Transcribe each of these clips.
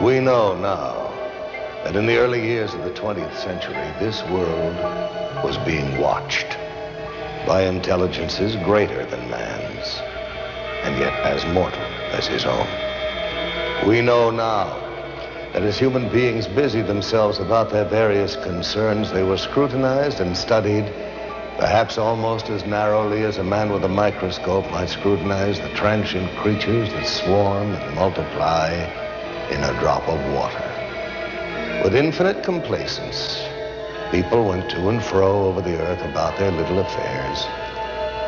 We know now that in the early years of the 20th century, this world was being watched by intelligences greater than man's, and yet as mortal as his own. We know now that as human beings busied themselves about their various concerns, they were scrutinized and studied, perhaps almost as narrowly as a man with a microscope might scrutinize the transient creatures that swarm and multiply in a drop of water. With infinite complacence, people went to and fro over the earth about their little affairs,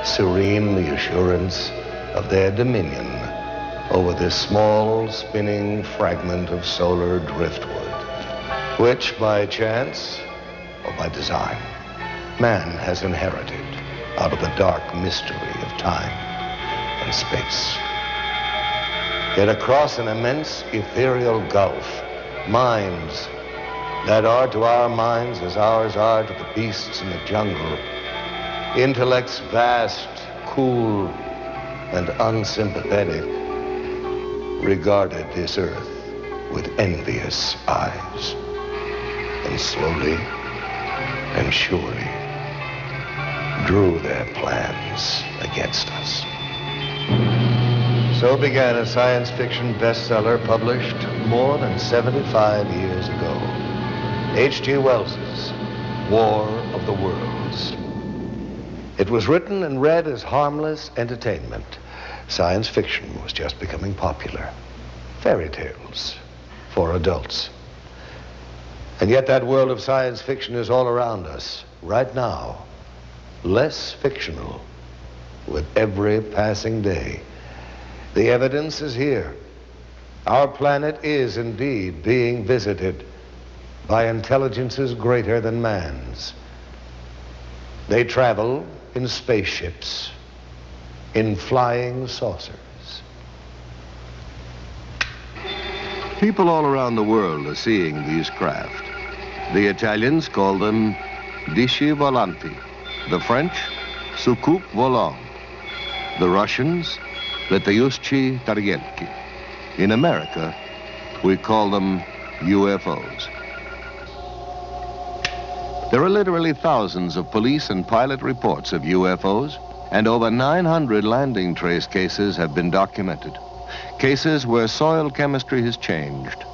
serene in the assurance of their dominion over this small, spinning fragment of solar driftwood, which by chance or by design, man has inherited out of the dark mystery of time and space. Yet across an immense ethereal gulf, minds that are to our minds as ours are to the beasts in the jungle, intellects vast, cool, and unsympathetic, regarded this earth with envious eyes, and slowly and surely drew their plans against us. So began a science fiction bestseller published more than 75 years ago. H.G. Wells's War of the Worlds. It was written and read as harmless entertainment. Science fiction was just becoming popular. Fairy tales for adults. And yet that world of science fiction is all around us right now, less fictional with every passing day. The evidence is here. Our planet is indeed being visited by intelligences greater than man's. They travel in spaceships, in flying saucers. People all around the world are seeing these craft. The Italians call them disci volanti, the French, soucoupe volant, the Russians, letayuschi tarielki. In America, we call them UFOs. There are literally thousands of police and pilot reports of UFOs, and over 900 landing trace cases have been documented. Cases where soil chemistry has changed.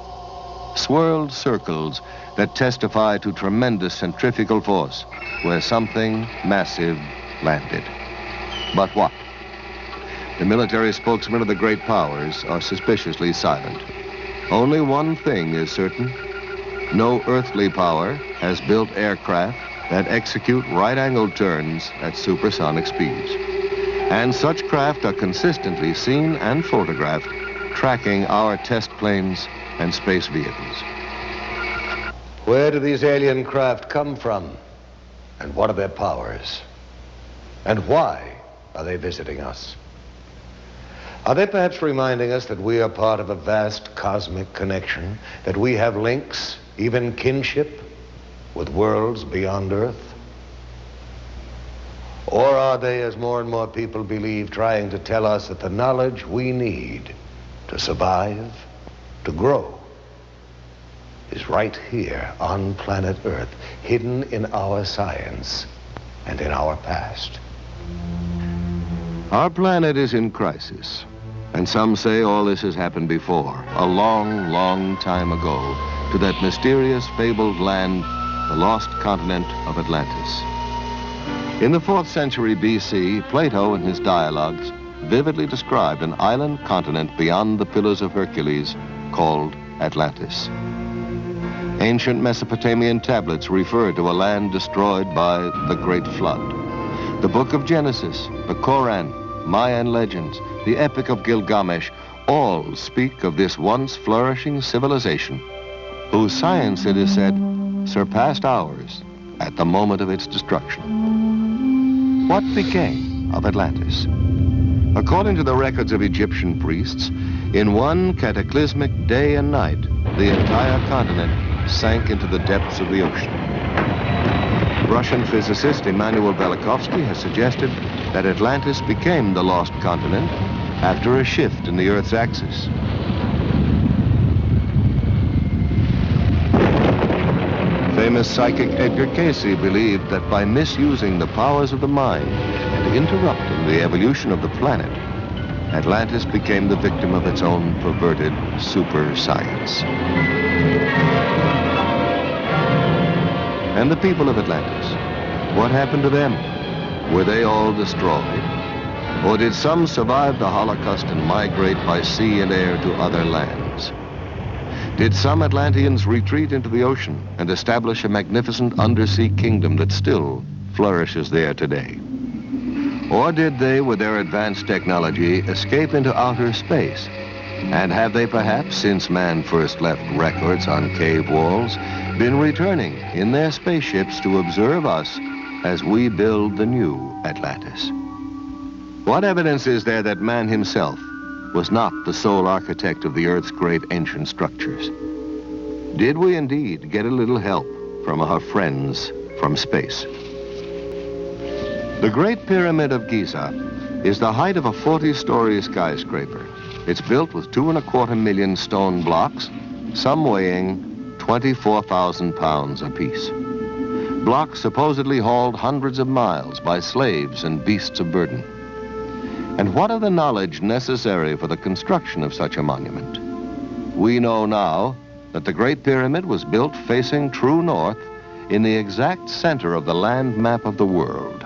Swirled circles that testify to tremendous centrifugal force where something massive landed. But what? The military spokesmen of the great powers are suspiciously silent. Only one thing is certain. No earthly power has built aircraft that execute right-angled turns at supersonic speeds. And such craft are consistently seen and photographed tracking our test planes and space vehicles. Where do these alien craft come from? And what are their powers? And why are they visiting us? Are they perhaps reminding us that we are part of a vast cosmic connection, that we have links, even kinship, with worlds beyond Earth? Or are they, as more and more people believe, trying to tell us that the knowledge we need to survive, to grow, is right here on planet Earth, hidden in our science and in our past? Our planet is in crisis, and some say all this has happened before, a long, long time ago, to that mysterious, fabled land, the lost continent of Atlantis. In the 4th century BC, Plato in his dialogues vividly described an island continent beyond the Pillars of Hercules called Atlantis. Ancient Mesopotamian tablets refer to a land destroyed by the Great Flood. The Book of Genesis, the Koran, Mayan legends, the Epic of Gilgamesh, all speak of this once flourishing civilization, whose science, it is said, surpassed ours at the moment of its destruction. What became of Atlantis? According to the records of Egyptian priests, in one cataclysmic day and night, the entire continent sank into the depths of the ocean. Russian physicist Immanuel Velikovsky has suggested that Atlantis became the lost continent after a shift in the Earth's axis. famous psychic Edgar Cayce believed that by misusing the powers of the mind and interrupting the evolution of the planet, Atlantis became the victim of its own perverted super science. And the people of Atlantis, what happened to them? Were they all destroyed? Or did some survive the Holocaust and migrate by sea and air to other lands? Did some Atlanteans retreat into the ocean and establish a magnificent undersea kingdom that still flourishes there today? Or did they, with their advanced technology, escape into outer space? And have they perhaps, since man first left records on cave walls, been returning in their spaceships to observe us as we build the new Atlantis? What evidence is there that man himself was not the sole architect of the Earth's great ancient structures? Did we indeed get a little help from our friends from space? The Great Pyramid of Giza is the height of a 40-story skyscraper. It's built with 2.25 million stone blocks, some weighing 24,000 pounds apiece. Blocks supposedly hauled hundreds of miles by slaves and beasts of burden. And what of the knowledge necessary for the construction of such a monument? We know now that the Great Pyramid was built facing true north in the exact center of the land map of the world.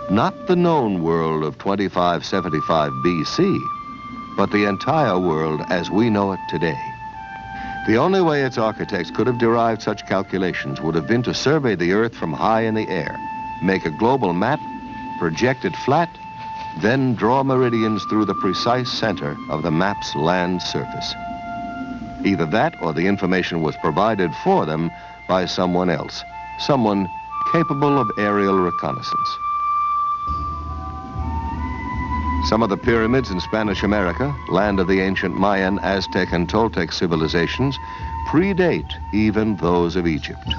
Not the known world of 2575 BC, but the entire world as we know it today. The only way its architects could have derived such calculations would have been to survey the Earth from high in the air, make a global map, project it flat, then draw meridians through the precise center of the map's land surface. Either that or the information was provided for them by someone else, someone capable of aerial reconnaissance. Some of the pyramids in Spanish America, land of the ancient Mayan, Aztec, and Toltec civilizations, predate even those of Egypt.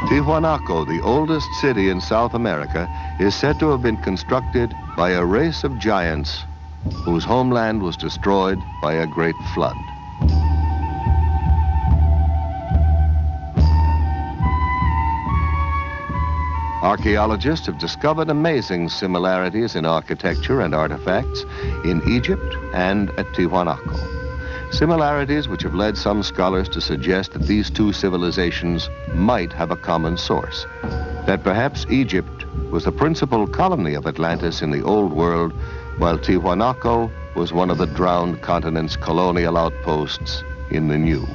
Tiwanaku, the oldest city in South America, is said to have been constructed by a race of giants whose homeland was destroyed by a great flood. Archaeologists have discovered amazing similarities in architecture and artifacts in Egypt and at Tiwanaku. Similarities which have led some scholars to suggest that these two civilizations might have a common source, that perhaps Egypt was the principal colony of Atlantis in the Old World, while Tiwanaku was one of the drowned continent's colonial outposts in the New.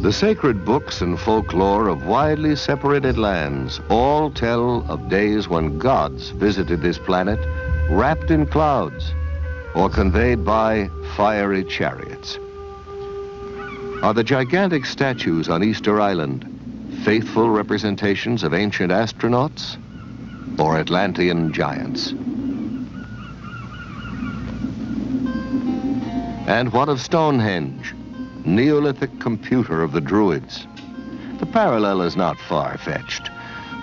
The sacred books and folklore of widely separated lands all tell of days when gods visited this planet wrapped in clouds or conveyed by fiery chariots. Are the gigantic statues on Easter Island faithful representations of ancient astronauts or Atlantean giants? And what of Stonehenge, Neolithic computer of the Druids? The parallel is not far-fetched,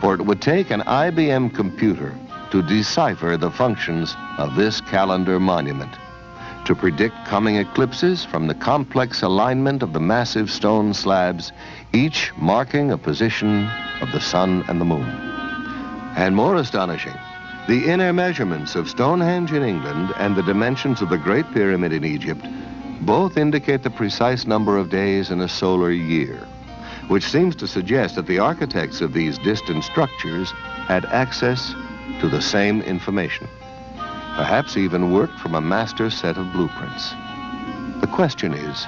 for it would take an IBM computer to decipher the functions of this calendar monument, to predict coming eclipses from the complex alignment of the massive stone slabs, each marking a position of the sun and the moon. And more astonishing, the inner measurements of Stonehenge in England and the dimensions of the Great Pyramid in Egypt both indicate the precise number of days in a solar year, which seems to suggest that the architects of these distant structures had access to the same information, perhaps even worked from a master set of blueprints. The question is,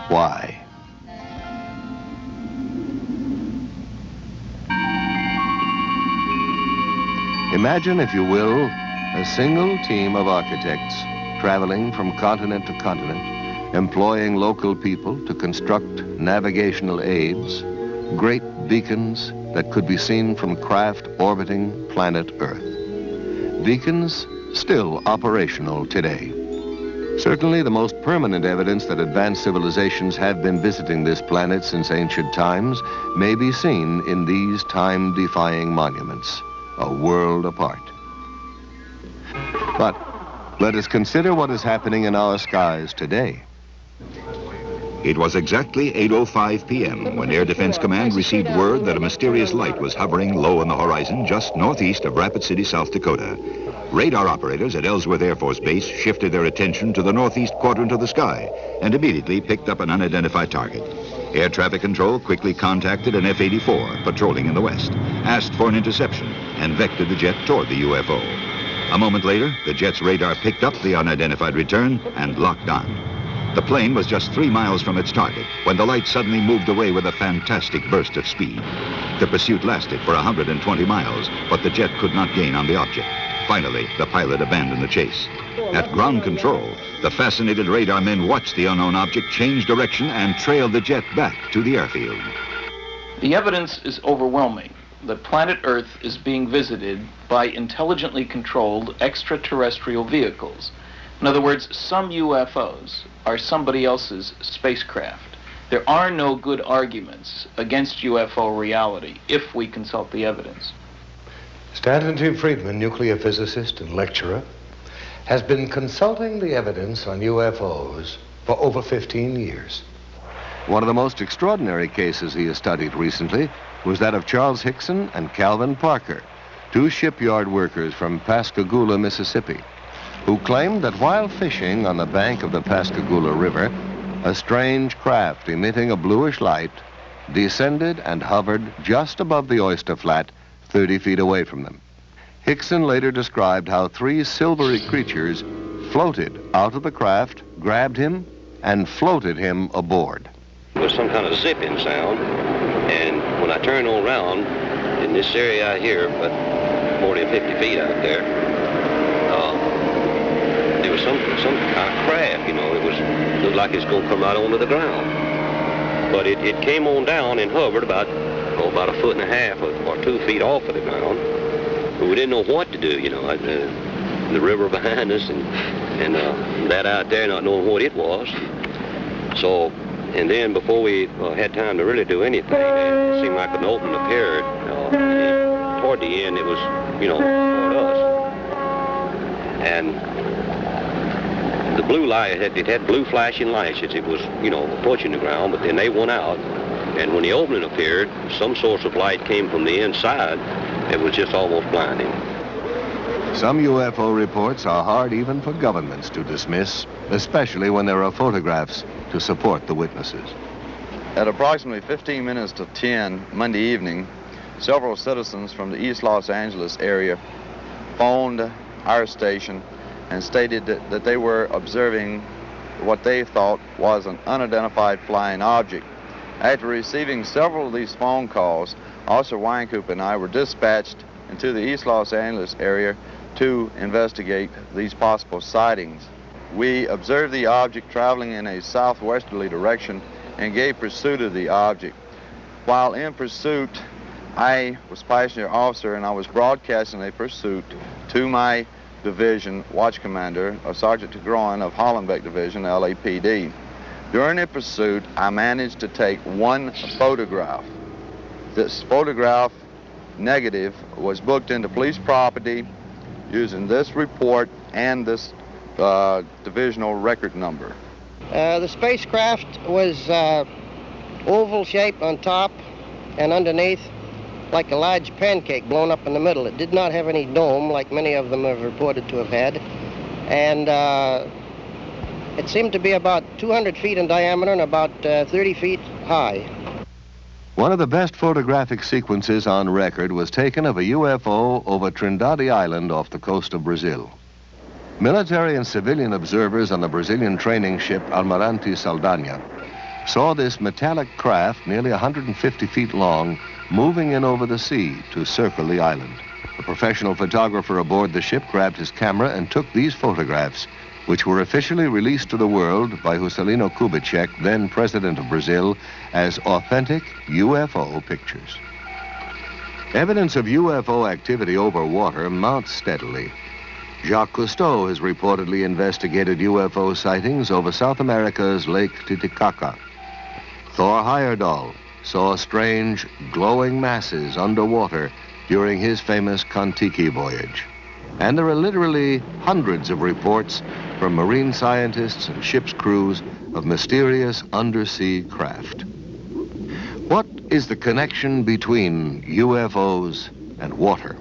why? Imagine, if you will, a single team of architects traveling from continent to continent, employing local people to construct navigational aids, great beacons that could be seen from craft orbiting planet Earth. Beacons still operational today. Certainly the most permanent evidence that advanced civilizations have been visiting this planet since ancient times may be seen in these time-defying monuments, a world apart. But Let us consider what is happening in our skies today. It was exactly 8:05 p.m. when Air Defense Command received word that a mysterious light was hovering low on the horizon just northeast of Rapid City, South Dakota. Radar operators at Ellsworth Air Force Base shifted their attention to the northeast quadrant of the sky and immediately picked up an unidentified target. Air traffic control quickly contacted an F-84 patrolling in the west, asked for an interception, and vectored the jet toward the UFO. A moment later, the jet's radar picked up the unidentified return and locked on. The plane was just 3 miles from its target when the light suddenly moved away with a fantastic burst of speed. The pursuit lasted for 120 miles, but the jet could not gain on the object. Finally, the pilot abandoned the chase. At ground control, the fascinated radar men watched the unknown object change direction and trailed the jet back to the airfield. The evidence is overwhelming that planet Earth is being visited by intelligently controlled extraterrestrial vehicles. In other words, some UFOs are somebody else's spacecraft. There are no good arguments against UFO reality if we consult the evidence. Stanton T. Friedman, nuclear physicist and lecturer, has been consulting the evidence on UFOs for over 15 years. One of the most extraordinary cases he has studied recently was that of Charles Hickson and Calvin Parker, two shipyard workers from Pascagoula, Mississippi, who claimed that while fishing on the bank of the Pascagoula River, a strange craft emitting a bluish light descended and hovered just above the oyster flat 30 feet away from them. Hickson later described how 3 silvery creatures floated out of the craft, grabbed him, and floated him aboard. It was some kind of zipping sound, and when I turned around in this area out here, about 40 or 50 feet out there, there was some kind of craft, you know. It looked like it's going to come right onto the ground. But it came on down and hovered about a 1.5 feet or 2 feet off of the ground. But we didn't know what to do, you know. The river behind us and that out there, not knowing what it was. So, and then before we had time to really do anything, it seemed like an opening appeared. Toward the end, it was, you know, toward us. And the blue light, it had blue flashing lights as it was, you know, approaching the ground, but then they went out. And when the opening appeared, some source of light came from the inside. It was just almost blinding. Some UFO reports are hard even for governments to dismiss, especially when there are photographs to support the witnesses. At approximately 15 minutes to 10 Monday evening, several citizens from the East Los Angeles area phoned our station and stated that they were observing what they thought was an unidentified flying object. After receiving several of these phone calls, Officer Weinkoop and I were dispatched into the East Los Angeles area to investigate these possible sightings. We observed the object traveling in a southwesterly direction and gave pursuit of the object. While in pursuit, I was passenger officer and I was broadcasting a pursuit to my division watch commander, Sergeant Tigroin of Hollenbeck Division, LAPD. During the pursuit, I managed to take one photograph. This photograph negative was booked into police property using this report and this divisional record number. The spacecraft was oval shaped on top and underneath, like a large pancake blown up in the middle. It did not have any dome like many of them have reported to have had. And it seemed to be about 200 feet in diameter and about 30 feet high. One of the best photographic sequences on record was taken of a UFO over Trindade Island off the coast of Brazil. Military and civilian observers on the Brazilian training ship Almirante Saldanha saw this metallic craft nearly 150 feet long moving in over the sea to circle the island. A professional photographer aboard the ship grabbed his camera and took these photographs, which were officially released to the world by Juscelino Kubitschek, then president of Brazil, as authentic UFO pictures. Evidence of UFO activity over water mounts steadily. Jacques Cousteau has reportedly investigated UFO sightings over South America's Lake Titicaca. Thor Heyerdahl saw strange glowing masses underwater during his famous Kon-Tiki voyage. And there are literally hundreds of reports from marine scientists and ship's crews of mysterious undersea craft. What is the connection between UFOs and water?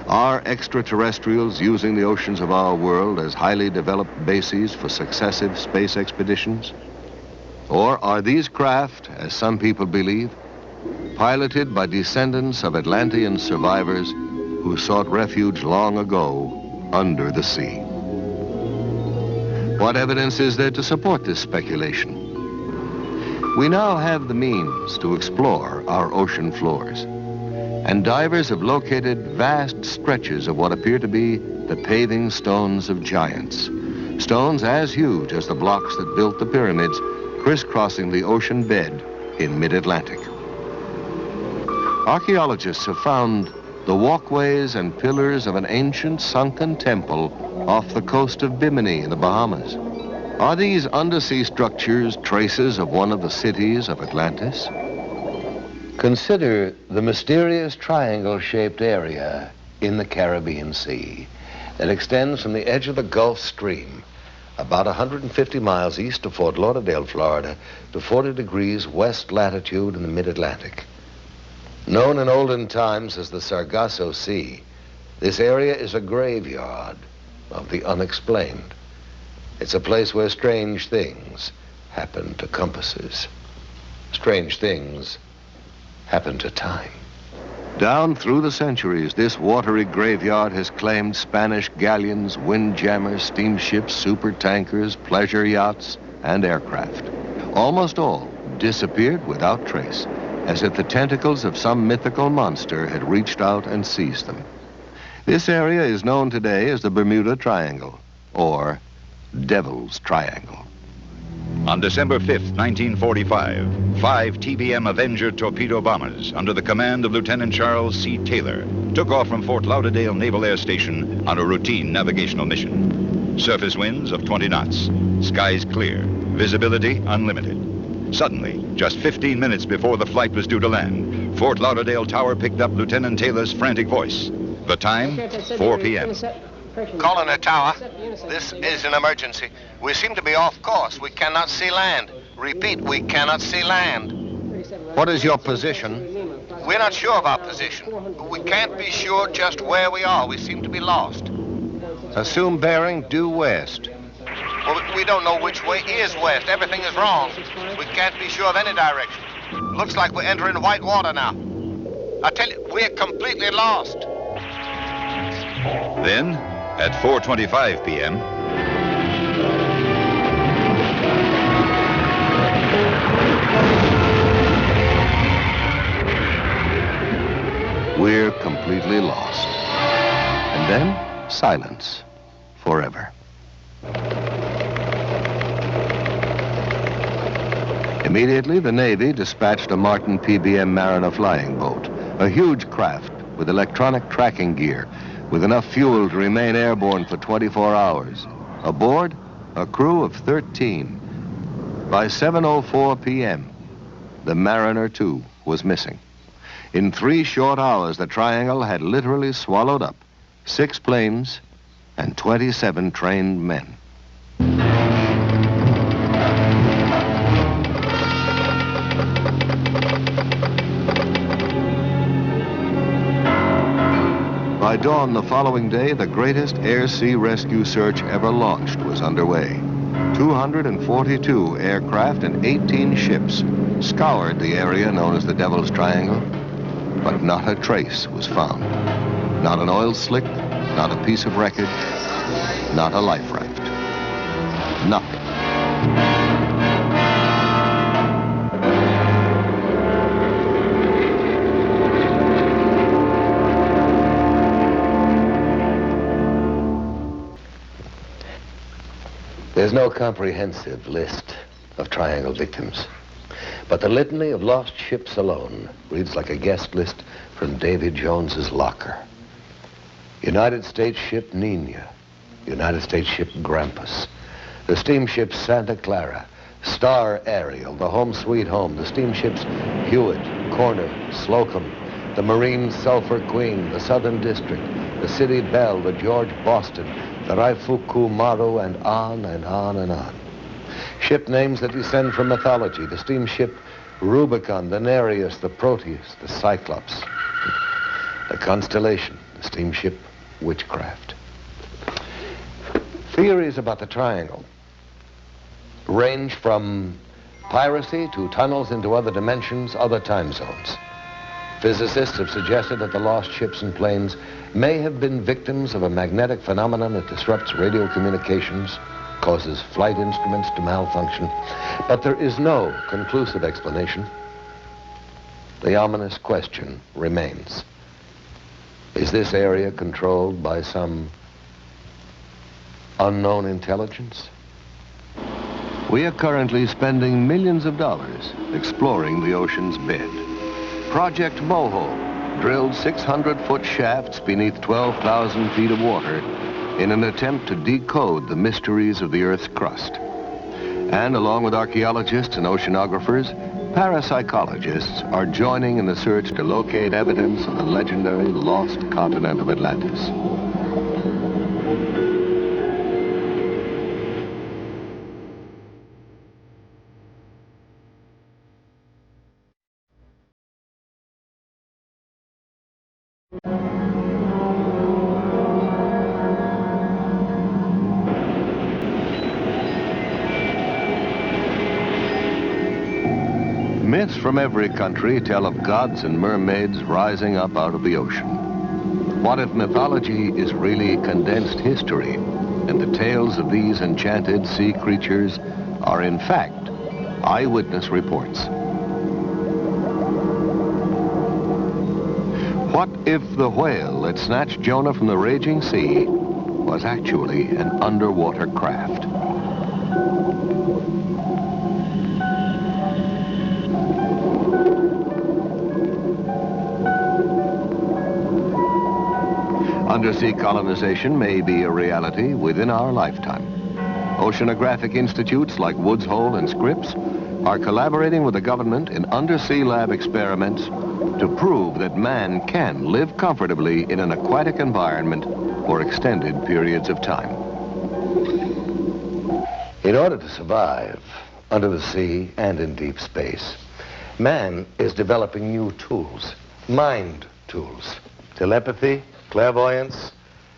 Are extraterrestrials using the oceans of our world as highly developed bases for successive space expeditions? Or are these craft, as some people believe, piloted by descendants of Atlantean survivors who sought refuge long ago under the sea? What evidence is there to support this speculation? We now have the means to explore our ocean floors, and divers have located vast stretches of what appear to be the paving stones of giants, stones as huge as the blocks that built the pyramids, crisscrossing the ocean bed in mid-Atlantic. Archaeologists have found the walkways and pillars of an ancient sunken temple off the coast of Bimini in the Bahamas. Are these undersea structures traces of one of the cities of Atlantis? Consider the mysterious triangle-shaped area in the Caribbean Sea that extends from the edge of the Gulf Stream, about 150 miles east of Fort Lauderdale, Florida, to 40 degrees west latitude in the mid-Atlantic. Known in olden times as the Sargasso Sea, this area is a graveyard of the unexplained. It's a place where strange things happen to compasses. Strange things happen to time. Down through the centuries, this watery graveyard has claimed Spanish galleons, windjammers, steamships, supertankers, pleasure yachts, and aircraft. Almost all disappeared without trace, as if the tentacles of some mythical monster had reached out and seized them. This area is known today as the Bermuda Triangle, or Devil's Triangle. On December 5th, 1945, 5 TBM Avenger torpedo bombers under the command of Lieutenant Charles C. Taylor took off from Fort Lauderdale Naval Air Station on a routine navigational mission. Surface winds of 20 knots, skies clear, visibility unlimited. Suddenly, just 15 minutes before the flight was due to land, Fort Lauderdale Tower picked up Lieutenant Taylor's frantic voice. The time, 4 p.m. Calling the tower. This is an emergency. We seem to be off course. We cannot see land. Repeat, we cannot see land. What is your position? We're not sure of our position. We can't be sure just where we are. We seem to be lost. Assume bearing due west. Well, we don't know which way is west. Everything is wrong. We can't be sure of any direction. Looks like we're entering white water now. I tell you, we're completely lost. Then, at 4:25 p.m., we're completely lost. And then, silence. Forever. Immediately, the Navy dispatched a Martin PBM Mariner flying boat, a huge craft with electronic tracking gear, with enough fuel to remain airborne for 24 hours. Aboard, a crew of 13. By 7:04 p.m., the Mariner 2 was missing. In 3 short hours, the Triangle had literally swallowed up 6 planes and 27 trained men. By dawn the following day, the greatest air-sea rescue search ever launched was underway. 242 aircraft and 18 ships scoured the area known as the Devil's Triangle, but not a trace was found. Not an oil slick, not a piece of wreckage, not a life raft. Nothing. There's no comprehensive list of Triangle victims, but the litany of lost ships alone reads like a guest list from Davy Jones's locker. United States ship Nina, United States ship Grampus, the steamships Santa Clara, Star Ariel, the Home Sweet Home, the steamships Hewitt, Corner, Slocum, the Marine Sulphur Queen, the Southern District, the City Bell, the George Boston, the Raifuku Maru, and on and on and on. Ship names that descend from mythology, the steamship Rubicon, the Nereus, the Proteus, the Cyclops, the Constellation, the steamship Witchcraft. Theories about the triangle range from piracy to tunnels into other dimensions, other time zones. Physicists have suggested that the lost ships and planes may have been victims of a magnetic phenomenon that disrupts radio communications, causes flight instruments to malfunction, but there is no conclusive explanation. The ominous question remains. Is this area controlled by some unknown intelligence? We are currently spending millions of dollars exploring the ocean's bed. Project Boho drilled 600-foot shafts beneath 12,000 feet of water in an attempt to decode the mysteries of the Earth's crust. And along with archaeologists and oceanographers, parapsychologists are joining in the search to locate evidence of the legendary lost continent of Atlantis. Myths from every country tell of gods and mermaids rising up out of the ocean. What if mythology is really condensed history, and the tales of these enchanted sea creatures are in fact eyewitness reports? What if the whale that snatched Jonah from the raging sea was actually an underwater craft? Undersea colonization may be a reality within our lifetime. Oceanographic institutes like Woods Hole and Scripps are collaborating with the government in undersea lab experiments to prove that man can live comfortably in an aquatic environment for extended periods of time. In order to survive under the sea and in deep space, man is developing new tools, mind tools, telepathy, clairvoyance,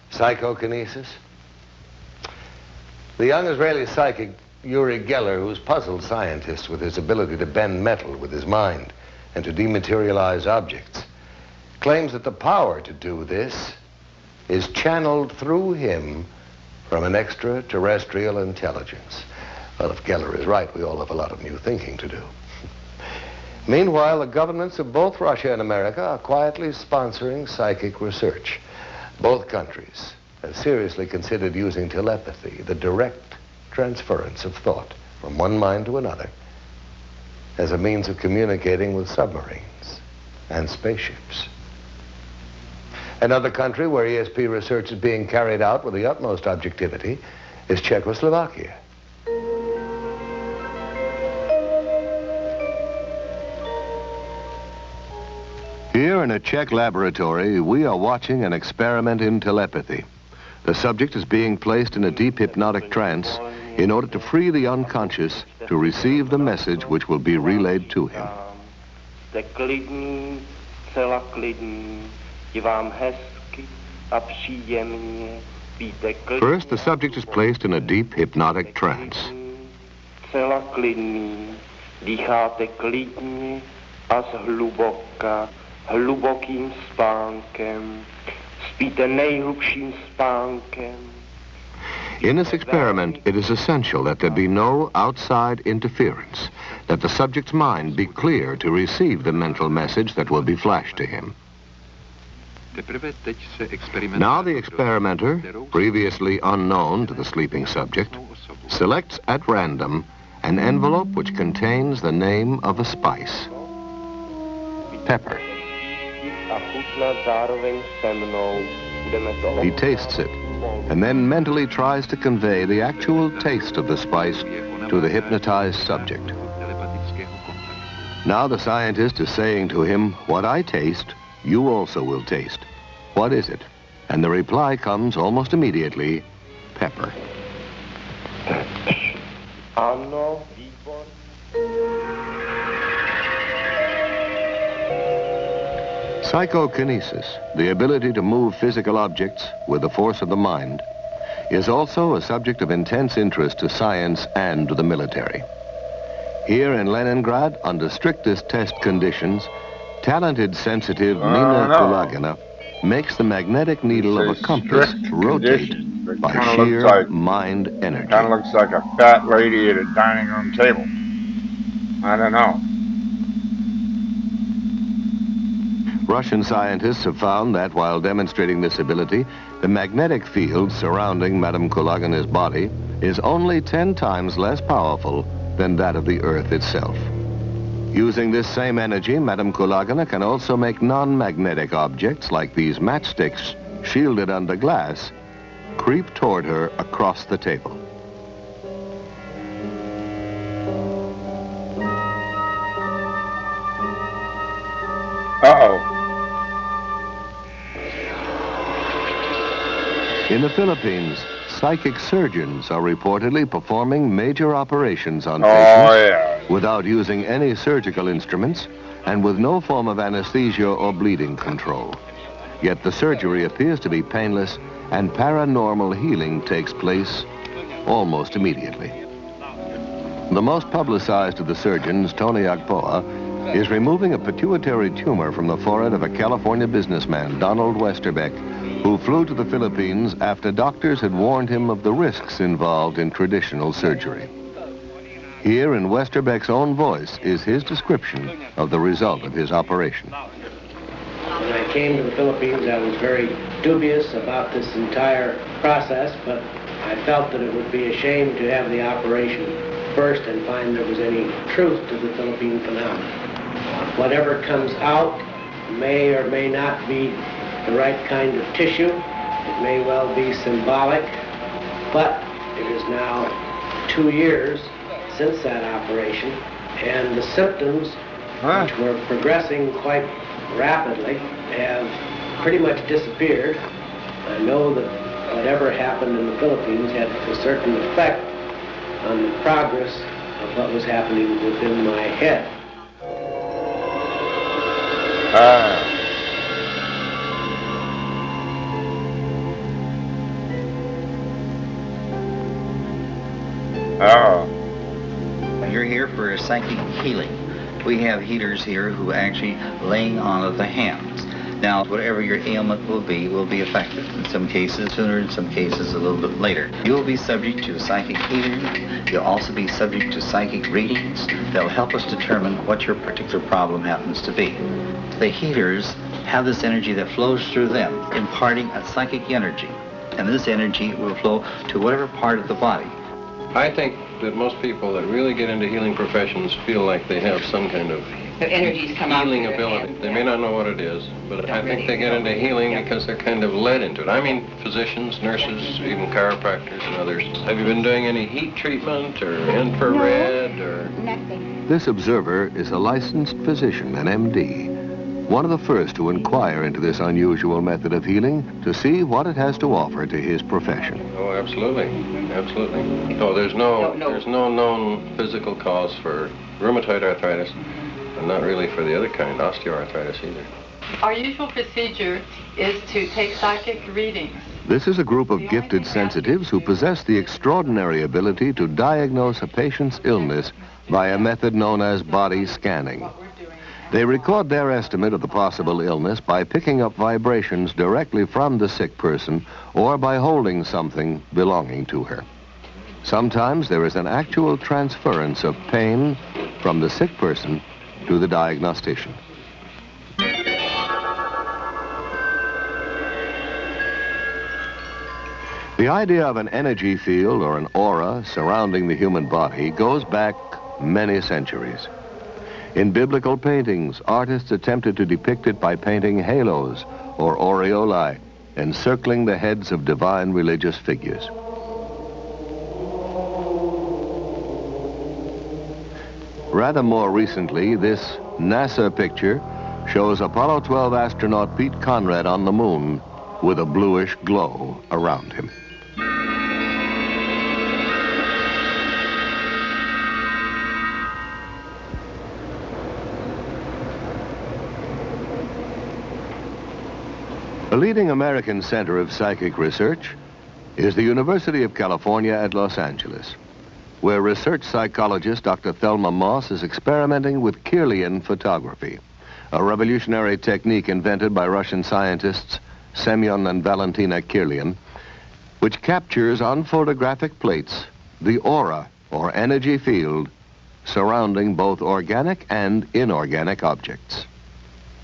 psychokinesis. The young Israeli psychic Uri Geller, who's puzzled scientists with his ability to bend metal with his mind and to dematerialize objects, claims that the power to do this is channeled through him from an extraterrestrial intelligence. Well, if Geller is right, we all have a lot of new thinking to do. Meanwhile, the governments of both Russia and America are quietly sponsoring psychic research. Both countries have seriously considered using telepathy, the direct transference of thought from one mind to another, as a means of communicating with submarines and spaceships. Another country where ESP research is being carried out with the utmost objectivity is Czechoslovakia. Here in a Czech laboratory, we are watching an experiment in telepathy. The subject is being placed in a deep hypnotic trance in order to free the unconscious to receive the message which will be relayed to him. First, the subject is placed in a deep hypnotic trance. Hlubokým spánkem, spíte nejhlubším spánkem. In this experiment, it is essential that there be no outside interference, that the subject's mind be clear to receive the mental message that will be flashed to him. Now the experimenter, previously unknown to the sleeping subject, selects at random an envelope which contains the name of a spice. Pepper. He tastes it, and then mentally tries to convey the actual taste of the spice to the hypnotized subject. Now the scientist is saying to him, what I taste, you also will taste. What is it? And the reply comes almost immediately, pepper. Psychokinesis, the ability to move physical objects with the force of the mind, is also a subject of intense interest to science and to the military. Here in Leningrad, under strictest test conditions, talented, sensitive Nina Kulagina makes the magnetic needle of a compass rotate by sheer mind energy. Kind of looks like a fat lady at a dining room table. I don't know. Russian scientists have found that while demonstrating this ability, the magnetic field surrounding Madame Kulagina's body is only 10 times less powerful than that of the Earth itself. Using this same energy, Madame Kulagina can also make non-magnetic objects like these matchsticks, shielded under glass, creep toward her across the table. Uh-oh. In the Philippines, psychic surgeons are reportedly performing major operations on patients without using any surgical instruments and with no form of anesthesia or bleeding control. Yet the surgery appears to be painless and paranormal healing takes place almost immediately. The most publicized of the surgeons, Tony Agpoa, is removing a pituitary tumor from the forehead of a California businessman, Donald Westerbeck, who flew to the Philippines after doctors had warned him of the risks involved in traditional surgery. Here in Westerbeck's own voice is his description of the result of his operation. When I came to the Philippines, I was very dubious about this entire process, but I felt that it would be a shame to have the operation first and find there was any truth to the Philippine phenomenon. Whatever comes out may or may not be the right kind of tissue. It may well be symbolic, but it is now 2 years since that operation, and the symptoms, which were progressing quite rapidly, have pretty much disappeared. I know that whatever happened in the Philippines had a certain effect on the progress of what was happening within my head. You're here for psychic healing. We have healers here who actually laying on of the hands. Now, whatever your ailment will be affected. In some cases sooner, in some cases a little bit later. You'll be subject to psychic healing. You'll also be subject to psychic readings. They'll help us determine what your particular problem happens to be. The healers have this energy that flows through them, imparting a psychic energy. And this energy will flow to whatever part of the body. I think that most people that really get into healing professions feel like they have some kind of healing ability. They may not know what it is, but I think they get into healing because they're kind of led into it. I mean, physicians, nurses, even chiropractors and others. Have you been doing any heat treatment or infrared or? Nothing. This observer is a licensed physician, an MD, one of the first to inquire into this unusual method of healing to see what it has to offer to his profession. Oh, absolutely. Absolutely. No, there's no known physical cause for rheumatoid arthritis, and not really for the other kind, osteoarthritis either. Our usual procedure is to take psychic readings. This is a group of gifted sensitives who possess the extraordinary ability to diagnose a patient's illness by a method known as body scanning. They record their estimate of the possible illness by picking up vibrations directly from the sick person or by holding something belonging to her. Sometimes there is an actual transference of pain from the sick person to the diagnostician. The idea of an energy field or an aura surrounding the human body goes back many centuries. In biblical paintings, artists attempted to depict it by painting halos or aureolae encircling the heads of divine religious figures. Rather more recently, this NASA picture shows Apollo 12 astronaut Pete Conrad on the moon with a bluish glow around him. A leading American center of psychic research is the University of California at Los Angeles, where research psychologist Dr. Thelma Moss is experimenting with Kirlian photography, a revolutionary technique invented by Russian scientists Semyon and Valentina Kirlian, which captures on photographic plates the aura or energy field surrounding both organic and inorganic objects.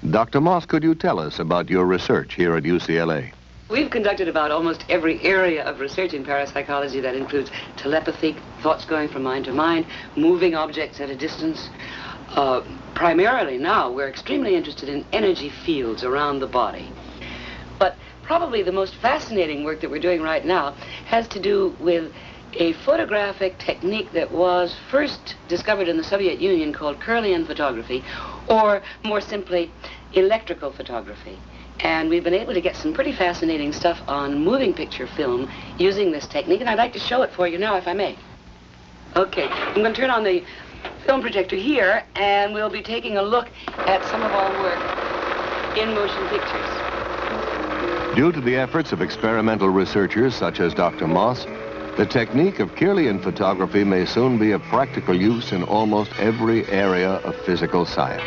Dr. Moss, could you tell us about your research here at UCLA? We've conducted about almost every area of research in parapsychology. That includes telepathy, thoughts going from mind to mind, moving objects at a distance. Primarily now, we're extremely interested in energy fields around the body. But probably the most fascinating work that we're doing right now has to do with a photographic technique that was first discovered in the Soviet Union called Kirlian photography, or more simply, electrical photography. And we've been able to get some pretty fascinating stuff on moving picture film using this technique, and I'd like to show it for you now, if I may. Okay, I'm going to turn on the film projector here, and we'll be taking a look at some of our work in motion pictures. Due to the efforts of experimental researchers such as Dr. Moss, the technique of Kirlian photography may soon be of practical use in almost every area of physical science.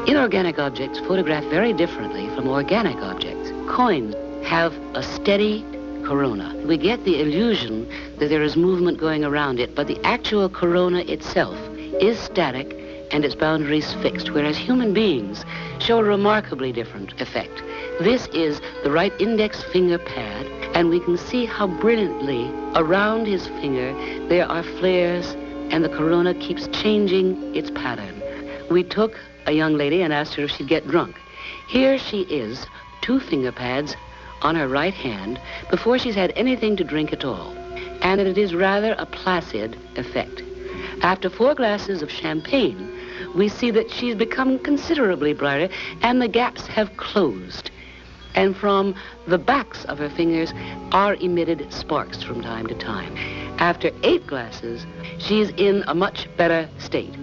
Inorganic objects photograph very differently from organic objects. Coins have a steady corona. We get the illusion that there is movement going around it, but the actual corona itself is static and its boundaries fixed, whereas human beings show a remarkably different effect. This is the right index finger pad, and we can see how brilliantly around his finger there are flares, and the corona keeps changing its pattern. We took a young lady and asked her if she'd get drunk. Here she is, 2 finger pads on her right hand before she's had anything to drink at all. And it is rather a placid effect. After 4 glasses of champagne, we see that she's become considerably brighter and the gaps have closed. And from the backs of her fingers are emitted sparks from time to time. After 8 glasses, she's in a much better state.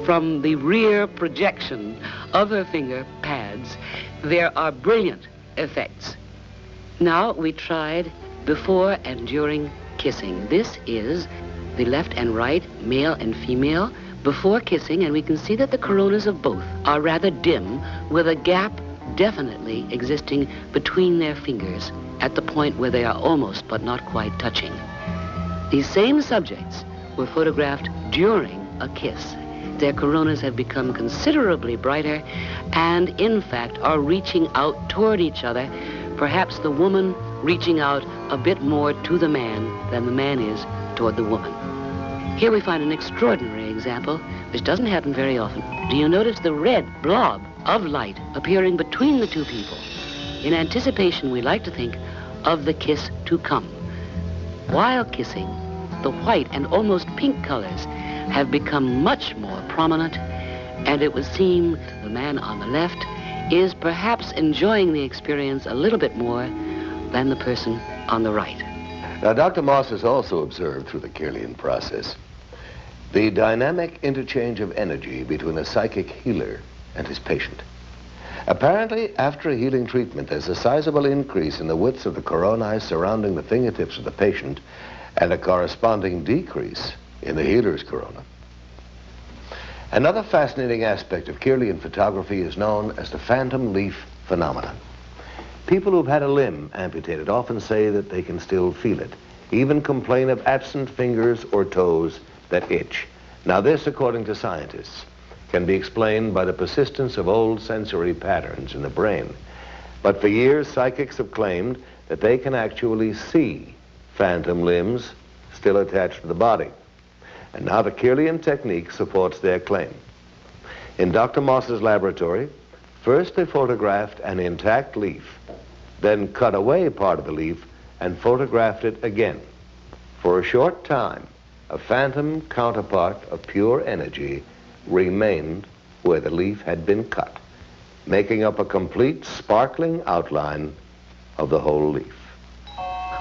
From the rear projection of her finger pads, there are brilliant effects. Now we tried before and during kissing. This is the left and right, male and female, before kissing, and we can see that the coronas of both are rather dim, with a gap definitely existing between their fingers at the point where they are almost but not quite touching. These same subjects were photographed during a kiss. Their coronas have become considerably brighter and, in fact, are reaching out toward each other, perhaps the woman reaching out a bit more to the man than the man is toward the woman. Here we find an extraordinary example, which doesn't happen very often. Do you notice the red blob of light appearing between the 2 people? In anticipation, we like to think of the kiss to come. While kissing, the white and almost pink colors have become much more prominent, and it would seem the man on the left is perhaps enjoying the experience a little bit more than the person on the right. Now, Dr. Moss has also observed through the Kirlian process the dynamic interchange of energy between a psychic healer and his patient. Apparently, after a healing treatment, there's a sizable increase in the widths of the coronae surrounding the fingertips of the patient and a corresponding decrease in the healer's corona. Another fascinating aspect of Kirlian photography is known as the phantom leaf phenomenon. People who've had a limb amputated often say that they can still feel it, even complain of absent fingers or toes that itch. Now this, according to scientists, can be explained by the persistence of old sensory patterns in the brain. But for years, psychics have claimed that they can actually see phantom limbs still attached to the body. And now the Kirlian technique supports their claim. In Dr. Moss's laboratory, first they photographed an intact leaf, then cut away part of the leaf and photographed it again. For a short time, a phantom counterpart of pure energy remained where the leaf had been cut. making up a complete, sparkling outline of the whole leaf.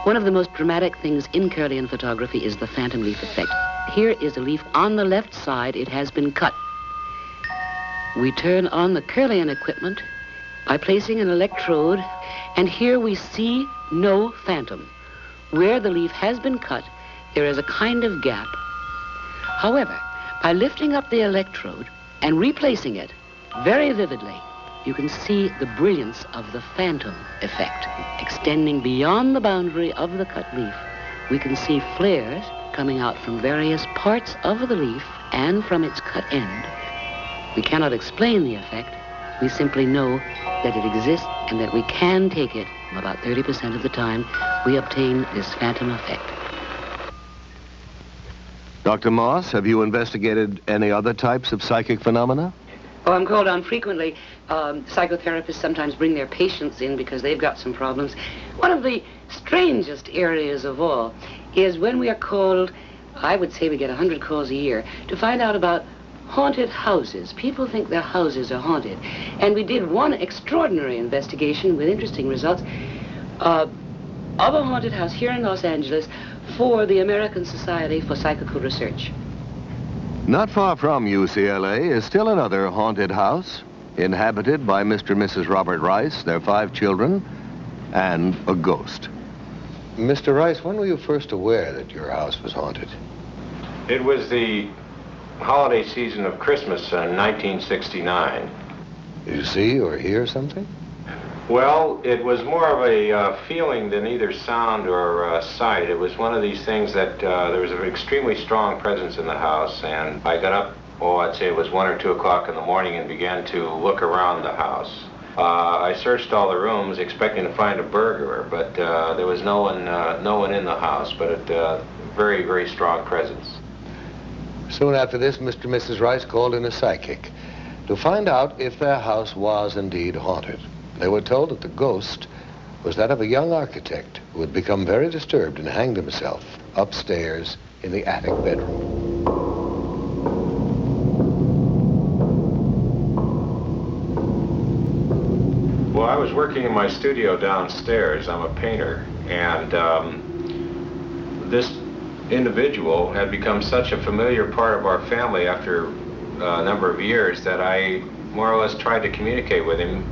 One of the most dramatic things in Curlian photography is the phantom leaf effect. Here is a leaf on the left side. It has been cut. We turn on the Curlian equipment by placing an electrode, and here we see no phantom. Where the leaf has been cut, there is a kind of gap. However, by lifting up the electrode and replacing it very vividly, you can see the brilliance of the phantom effect. Extending beyond the boundary of the cut leaf, we can see flares coming out from various parts of the leaf and from its cut end. We cannot explain the effect. We simply know that it exists and that we can take it. About 30% of the time, we obtain this phantom effect. Dr. Moss, have you investigated any other types of psychic phenomena? Oh, I'm called on frequently. Psychotherapists sometimes bring their patients in because they've got some problems. One of the strangest areas of all is when we are called, I would say we get 100 calls a year, to find out about haunted houses. People think their houses are haunted. And we did one extraordinary investigation with interesting results of a haunted house here in Los Angeles for the American Society for Psychical Research. Not far from UCLA is still another haunted house, inhabited by Mr. and Mrs. Robert Rice, their 5 children, and a ghost. Mr. Rice, when were you first aware that your house was haunted? It was the holiday season of Christmas in 1969. Did you see or hear something? Well, it was more of a feeling than either sound or sight. It was one of these things that there was an extremely strong presence in the house, and I got up, I'd say it was 1 or 2 o'clock in the morning, and began to look around the house. I searched all the rooms expecting to find a burglar, but there was no one in the house, but a very, very strong presence. Soon after this, Mr. and Mrs. Rice called in a psychic to find out if their house was indeed haunted. They were told that the ghost was that of a young architect who had become very disturbed and hanged himself upstairs in the attic bedroom. Well, I was working in my studio downstairs. I'm a painter, and this individual had become such a familiar part of our family after a number of years that I more or less tried to communicate with him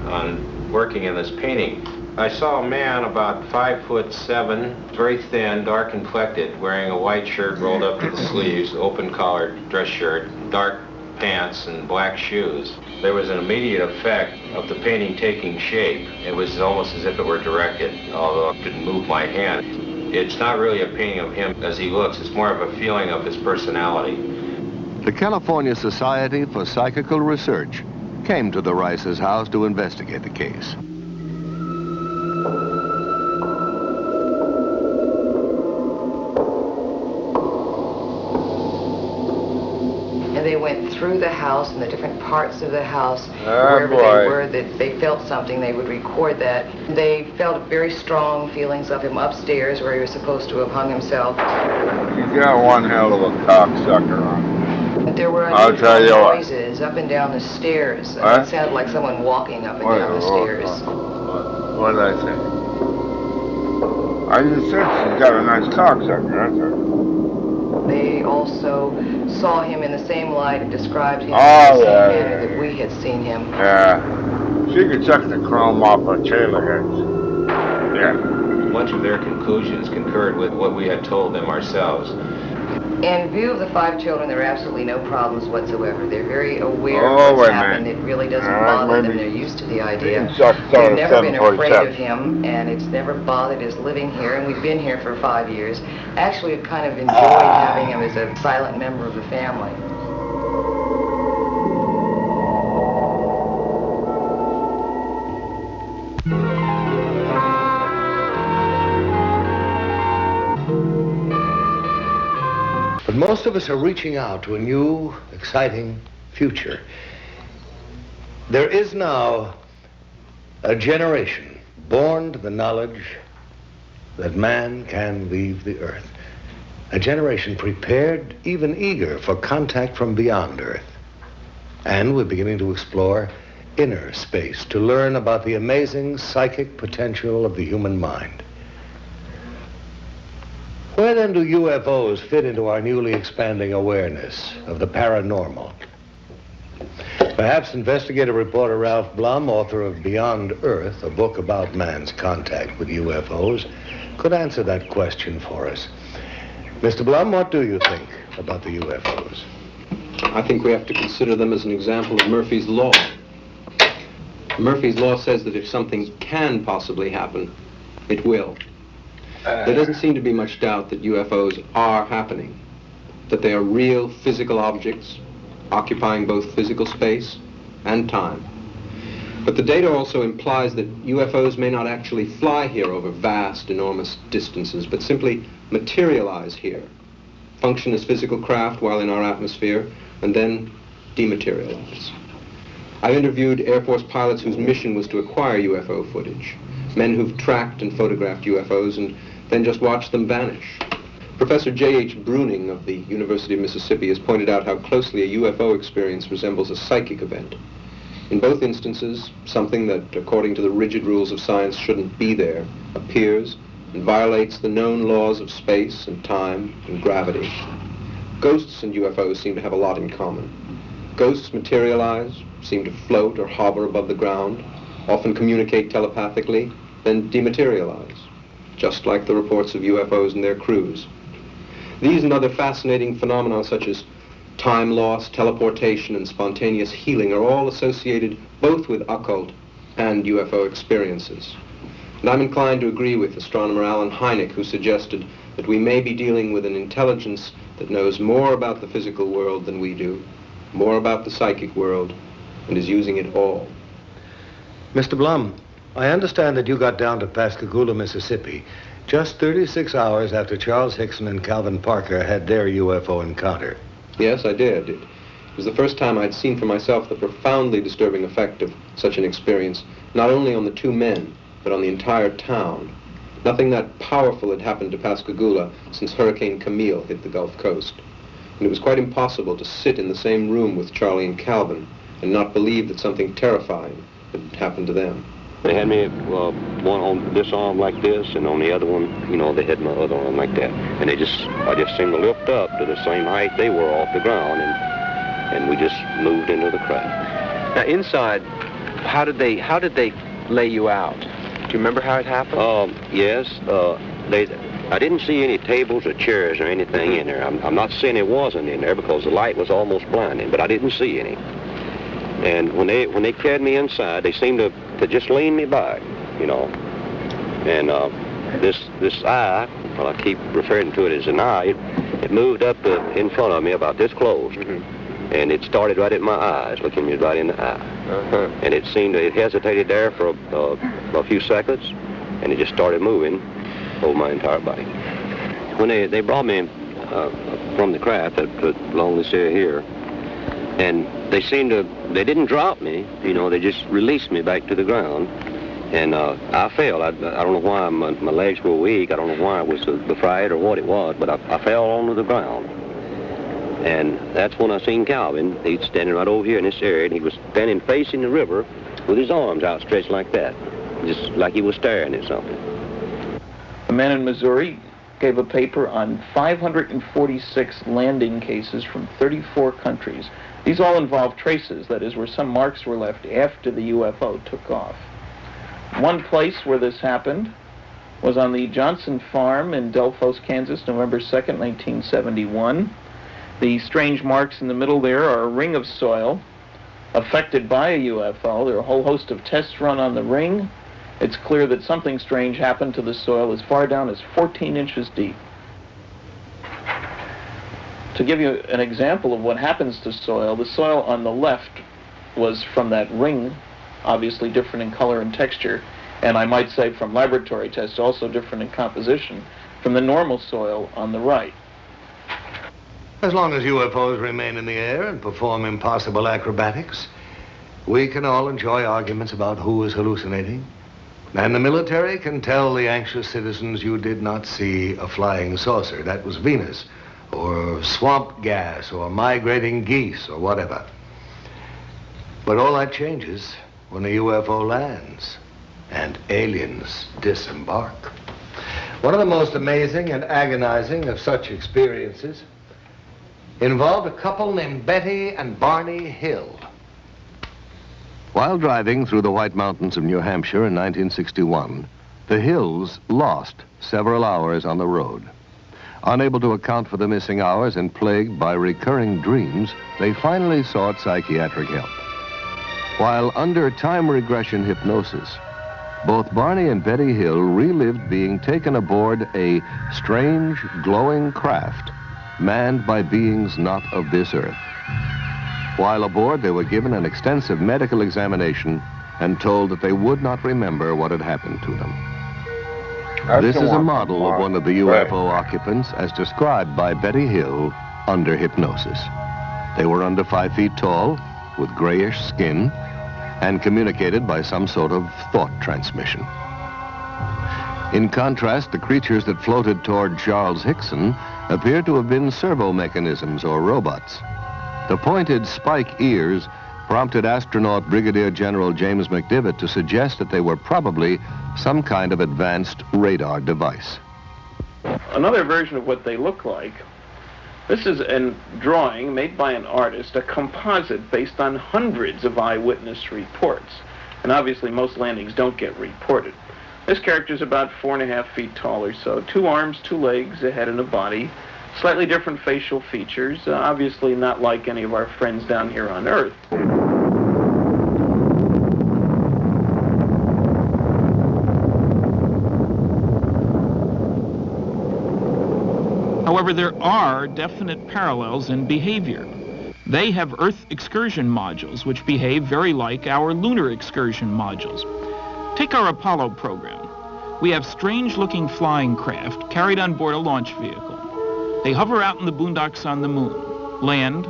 on working in this painting. I saw a man about 5'7", very thin, dark complected, wearing a white shirt rolled up to the sleeves, open collared dress shirt, dark pants, and black shoes. There was an immediate effect of the painting taking shape. It was almost as if it were directed, although I didn't move my hand. It's not really a painting of him as he looks, it's more of a feeling of his personality. The California Society for Psychical Research came to the Rice's house to investigate the case. And they went through the house and the different parts of the house. Wherever they were, that they felt something, they would record that. They felt very strong feelings of him upstairs where he was supposed to have hung himself. You got one hell of a cocksucker on him. But there were noises up and down the stairs. It sounded like someone walking up and down the stairs. What did I say? I just said she's got a nice cocksucker, that's her. They also saw him in the same light and described him in the same manner that we had seen him. Yeah. She could suck the chrome off her trailer heads. Yeah. Much of their conclusions concurred with what we had told them ourselves. In view of the 5 children, there are absolutely no problems whatsoever. They're very aware of what's happened. It really doesn't bother them. They're used to the idea. They've never been afraid of him, and it's never bothered his living here, and we've been here for 5 years. Actually, we've kind of enjoyed having him as a silent member of the family. But most of us are reaching out to a new, exciting future. There is now a generation born to the knowledge that man can leave the earth. A generation prepared, even eager, for contact from beyond Earth. And we're beginning to explore inner space to learn about the amazing psychic potential of the human mind. Where then do UFOs fit into our newly expanding awareness of the paranormal? Perhaps investigative reporter Ralph Blum, author of Beyond Earth, a book about man's contact with UFOs, could answer that question for us. Mr. Blum, what do you think about the UFOs? I think we have to consider them as an example of Murphy's Law. Murphy's Law says that if something can possibly happen, it will. There doesn't seem to be much doubt that UFOs are happening, that they are real physical objects occupying both physical space and time. But the data also implies that UFOs may not actually fly here over vast, enormous distances, but simply materialize here, function as physical craft while in our atmosphere, and then dematerialize. I've interviewed Air Force pilots whose mission was to acquire UFO footage, men who've tracked and photographed UFOs and then just watched them vanish. Professor J.H. Bruning of the University of Mississippi has pointed out how closely a UFO experience resembles a psychic event. In both instances, something that, according to the rigid rules of science, shouldn't be there, appears and violates the known laws of space and time and gravity. Ghosts and UFOs seem to have a lot in common. Ghosts materialize, seem to float or hover above the ground, often communicate telepathically, then dematerialize, just like the reports of UFOs and their crews. These and other fascinating phenomena such as time loss, teleportation, and spontaneous healing are all associated both with occult and UFO experiences. And I'm inclined to agree with astronomer Alan Hynek, who suggested that we may be dealing with an intelligence that knows more about the physical world than we do, more about the psychic world, and is using it all. Mr. Blum, I understand that you got down to Pascagoula, Mississippi, just 36 hours after Charles Hickson and Calvin Parker had their UFO encounter. Yes, I did. It was the first time I'd seen for myself the profoundly disturbing effect of such an experience, not only on the two men, but on the entire town. Nothing that powerful had happened to Pascagoula since Hurricane Camille hit the Gulf Coast. And it was quite impossible to sit in the same room with Charlie and Calvin and not believe that something terrifying had happened to them. They had me one on this arm like this, and on the other one, you know, they had my other arm like that. And I just seemed to lift up to the same height they were off the ground, and we just moved into the craft. Now inside, how did they lay you out? Do you remember how it happened? Yes. I didn't see any tables or chairs or anything in there. I'm not saying it wasn't in there because the light was almost blinding, but I didn't see any. And when they carried me inside, they seemed to just lean me back, you know. And this eye, well, I keep referring to it as an eye, it moved up in front of me about this close. Mm-hmm. And it started right at my eyes, looking me right in the eye. Uh-huh. And it hesitated there for a few seconds, and it just started moving over my entire body. When they brought me from the craft along this area here, and they didn't drop me, you know, they just released me back to the ground. And I fell. I don't know why my legs were weak. I don't know why it was the fright or what it was, but I fell onto the ground. And that's when I seen Calvin. He's standing right over here in this area, and he was standing facing the river with his arms outstretched like that, just like he was staring at something. A man in Missouri gave a paper on 546 landing cases from 34 countries. These all involve traces, that is, where some marks were left after the UFO took off. One place where this happened was on the Johnson Farm in Delphos, Kansas, November 2nd, 1971. The strange marks in the middle there are a ring of soil affected by a UFO. There are a whole host of tests run on the ring. It's clear that something strange happened to the soil as far down as 14 inches deep. To give you an example of what happens to soil, the soil on the left was from that ring, obviously different in color and texture, and I might say from laboratory tests also different in composition from the normal soil on the right. As long as UFOs remain in the air and perform impossible acrobatics, we can all enjoy arguments about who is hallucinating. And the military can tell the anxious citizens you did not see a flying saucer. That was Venus, or swamp gas, or migrating geese, or whatever. But all that changes when a UFO lands and aliens disembark. One of the most amazing and agonizing of such experiences involved a couple named Betty and Barney Hill. While driving through the White Mountains of New Hampshire in 1961, the Hills lost several hours on the road. Unable to account for the missing hours and plagued by recurring dreams, they finally sought psychiatric help. While under time regression hypnosis, both Barney and Betty Hill relived being taken aboard a strange, glowing craft manned by beings not of this earth. While aboard, they were given an extensive medical examination and told that they would not remember what had happened to them. This is a model of one of the UFO occupants as described by Betty Hill under hypnosis. They were under 5 feet tall, with grayish skin, and communicated by some sort of thought transmission. In contrast, the creatures that floated toward Charles Hickson appeared to have been servo mechanisms or robots. The pointed spike ears prompted astronaut Brigadier General James McDivitt to suggest that they were probably some kind of advanced radar device. Another version of what they look like, this is a drawing made by an artist, a composite based on hundreds of eyewitness reports. And obviously most landings don't get reported. This character is about 4.5 feet tall or so, 2 arms, 2 legs, a head and a body, slightly different facial features, obviously not like any of our friends down here on Earth. However, there are definite parallels in behavior. They have Earth excursion modules, which behave very like our lunar excursion modules. Take our Apollo program. We have strange-looking flying craft carried on board a launch vehicle. They hover out in the boondocks on the moon, land,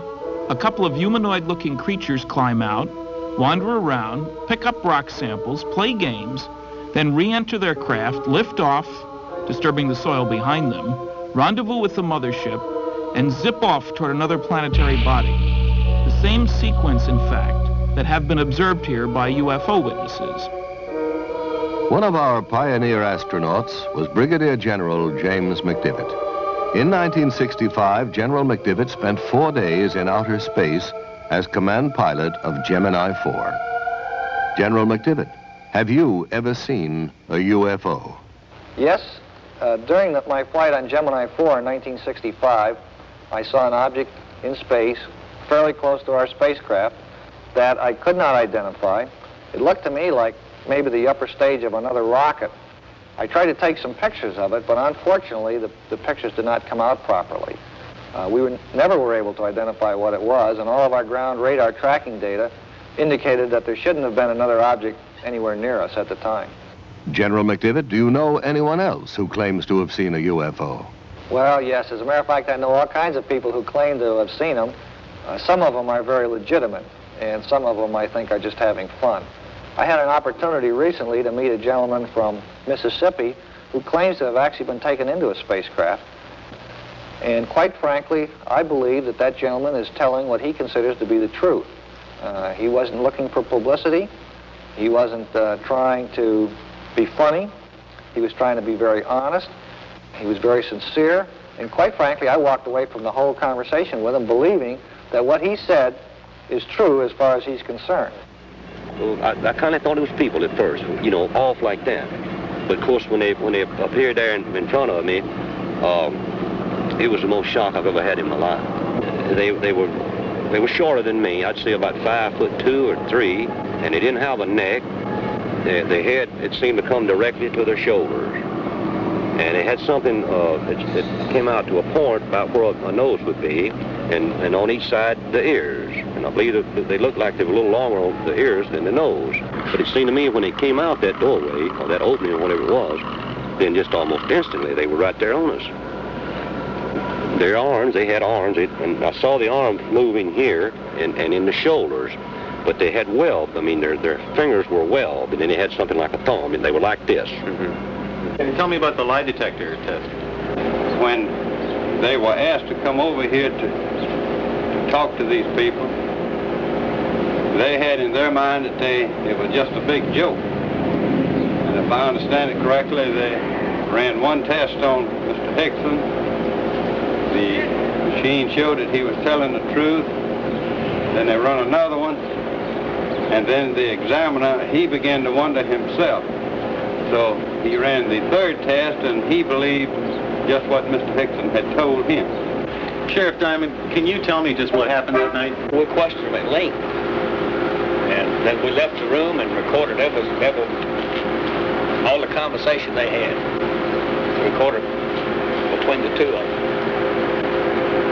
a couple of humanoid-looking creatures climb out, wander around, pick up rock samples, play games, then re-enter their craft, lift off, disturbing the soil behind them, rendezvous with the mothership, and zip off toward another planetary body. The same sequence, in fact, that have been observed here by UFO witnesses. One of our pioneer astronauts was Brigadier General James McDivitt. In 1965, General McDivitt spent 4 days in outer space as command pilot of Gemini 4. General McDivitt, have you ever seen a UFO? Yes. During my flight on Gemini 4 in 1965, I saw an object in space fairly close to our spacecraft that I could not identify. It looked to me like maybe the upper stage of another rocket. I tried to take some pictures of it, but unfortunately the pictures did not come out properly. We never were able to identify what it was, and all of our ground radar tracking data indicated that there shouldn't have been another object anywhere near us at the time. General McDivitt, do you know anyone else who claims to have seen a UFO? Well, yes. As a matter of fact, I know all kinds of people who claim to have seen them. Some of them are very legitimate, and some of them I think are just having fun. I had an opportunity recently to meet a gentleman from Mississippi who claims to have actually been taken into a spacecraft. And quite frankly, I believe that that gentleman is telling what he considers to be the truth. He wasn't looking for publicity. He wasn't trying to be funny. He was trying to be very honest. He was very sincere. And quite frankly, I walked away from the whole conversation with him believing that what he said is true as far as he's concerned. Well, I kind of thought it was people at first, you know, off like that. But of course, when they appeared there in front of me, it was the most shock I've ever had in my life. They were shorter than me. I'd say about 5'2" or 3", and they didn't have a neck. The head, it seemed to come directly to their shoulders. And it had something that came out to a point about where a nose would be, and on each side, the ears. And I believe that they looked like they were a little longer on the ears than the nose. But it seemed to me when they came out that doorway, or that opening or whatever it was, then just almost instantly, they were right there on us. Their arms, they had arms, and I saw the arms moving here and in the shoulders. But they had weld. I mean, their fingers were weld, and then they had something like a thumb, and they were like this. Mm-hmm. Can you tell me about the lie detector test? When they were asked to come over here to talk to these people, they had in their mind that it was just a big joke. And if I understand it correctly, they ran one test on Mr. Hickson. The machine showed that he was telling the truth. Then they run another one. And then the examiner, he began to wonder himself. So he ran the third test, and he believed just what Mr. Hickson had told him. Sheriff Diamond, can you tell me just what happened that night? We questioned them at length. And then we left the room and recorded every all the conversation they had. Recorded between the two of them.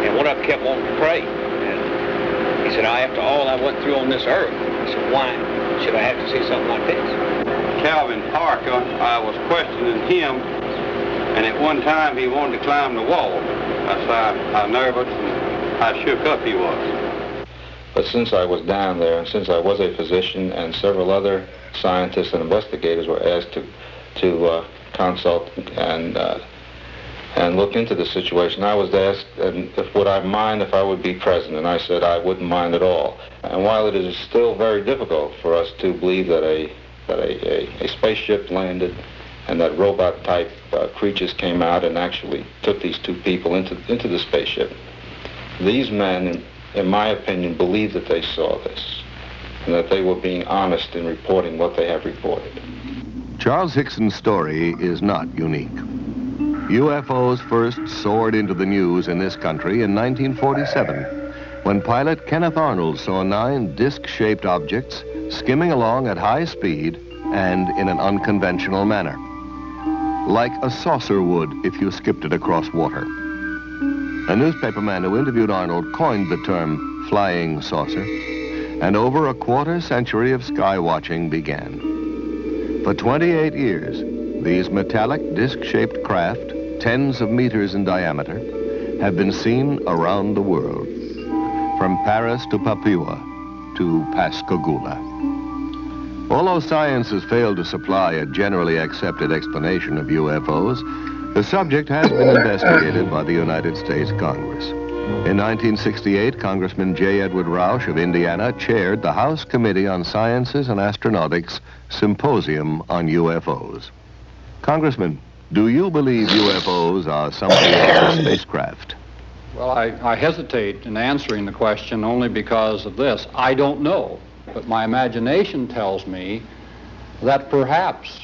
And one of them kept wanting to pray. And he said, after all I went through on this earth, I said, why should I have to see something like this? Calvin Parker, I was questioning him, and at one time he wanted to climb the wall. That's how nervous and how shook up he was. But since I was down there, and since I was a physician, and several other scientists and investigators were asked to consult and look into the situation, I was asked, would I mind if I would be present, and I said I wouldn't mind at all. And while it is still very difficult for us to believe that a spaceship landed and that robot-type creatures came out and actually took these two people into the spaceship, these men, in my opinion, believe that they saw this and that they were being honest in reporting what they have reported. Charles Hickson's story is not unique. UFOs first soared into the news in this country in 1947, when pilot Kenneth Arnold saw 9 disc-shaped objects skimming along at high speed and in an unconventional manner, like a saucer would if you skipped it across water. A newspaperman who interviewed Arnold coined the term flying saucer, and over a quarter century of sky watching began. For 28 years, these metallic disc-shaped craft, tens of meters in diameter, have been seen around the world, from Paris to Papua to Pascagoula. Although science has failed to supply a generally accepted explanation of UFOs, the subject has been investigated by the United States Congress. In 1968, Congressman J. Edward Roush of Indiana chaired the House Committee on Sciences and Astronautics Symposium on UFOs. Congressman, do you believe UFOs are somebody else's spacecraft? Well, I hesitate in answering the question only because of this. I don't know, but my imagination tells me that perhaps,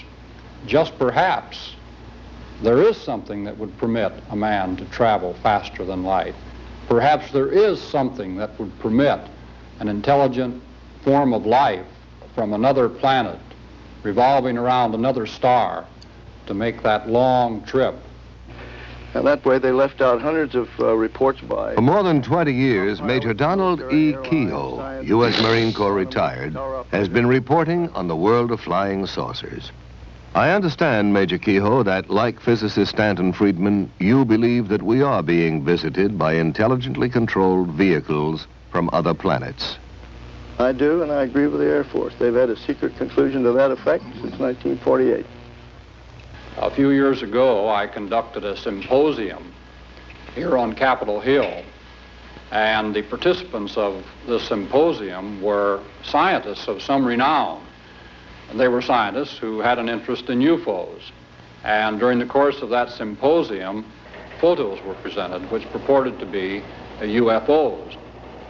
just perhaps, there is something that would permit a man to travel faster than light. Perhaps there is something that would permit an intelligent form of life from another planet revolving around another star to make that long trip. And that way they left out hundreds of reports by... For more than 20 years, Major Donald E. Kehoe, U.S. Marine Corps retired, has been reporting on the world of flying saucers. I understand, Major Kehoe, that like physicist Stanton Friedman, you believe that we are being visited by intelligently controlled vehicles from other planets. I do, and I agree with the Air Force. They've had a secret conclusion to that effect since 1948. A few years ago, I conducted a symposium here on Capitol Hill, and the participants of this symposium were scientists of some renown. And they were scientists who had an interest in UFOs. And during the course of that symposium, photos were presented which purported to be UFOs.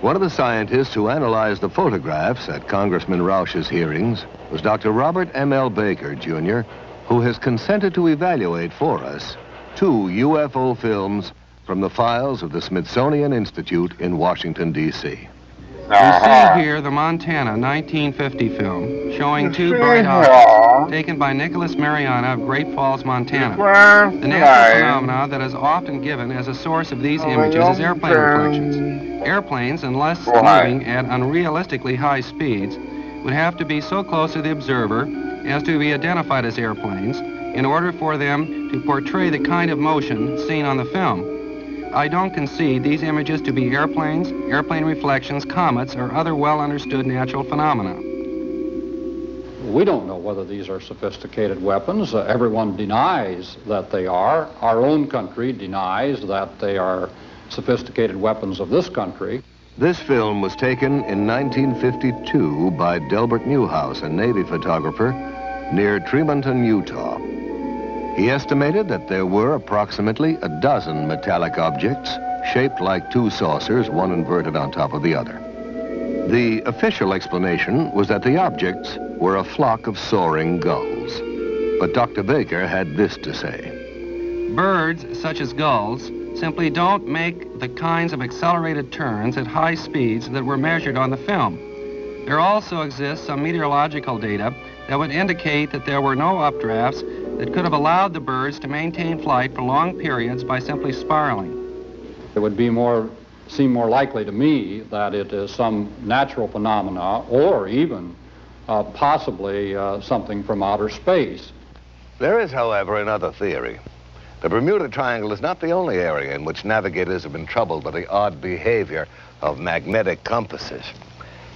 One of the scientists who analyzed the photographs at Congressman Roush's hearings was Dr. Robert M.L. Baker, Jr., who has consented to evaluate for us 2 UFO films from the files of the Smithsonian Institute in Washington, D.C. We see here the Montana 1950 film showing 2 bright objects taken by Nicholas Mariana of Great Falls, Montana. The natural phenomena that is often given as a source of these images is airplane reflections. Airplanes, unless moving at unrealistically high speeds, would have to be so close to the observer as to be identified as airplanes in order for them to portray the kind of motion seen on the film. I don't concede these images to be airplanes, airplane reflections, comets, or other well-understood natural phenomena. We don't know whether these are sophisticated weapons. Everyone denies that they are. Our own country denies that they are sophisticated weapons of this country. This film was taken in 1952 by Delbert Newhouse, a Navy photographer, near Tremonton, Utah. He estimated that there were approximately a dozen metallic objects shaped like two saucers, one inverted on top of the other. The official explanation was that the objects were a flock of soaring gulls. But Dr. Baker had this to say. Birds, such as gulls, simply don't make the kinds of accelerated turns at high speeds that were measured on the film. There also exists some meteorological data that would indicate that there were no updrafts that could have allowed the birds to maintain flight for long periods by simply spiraling. It would seem more likely to me that it is some natural phenomena or even possibly something from outer space. There is, however, another theory. The Bermuda Triangle is not the only area in which navigators have been troubled by the odd behavior of magnetic compasses.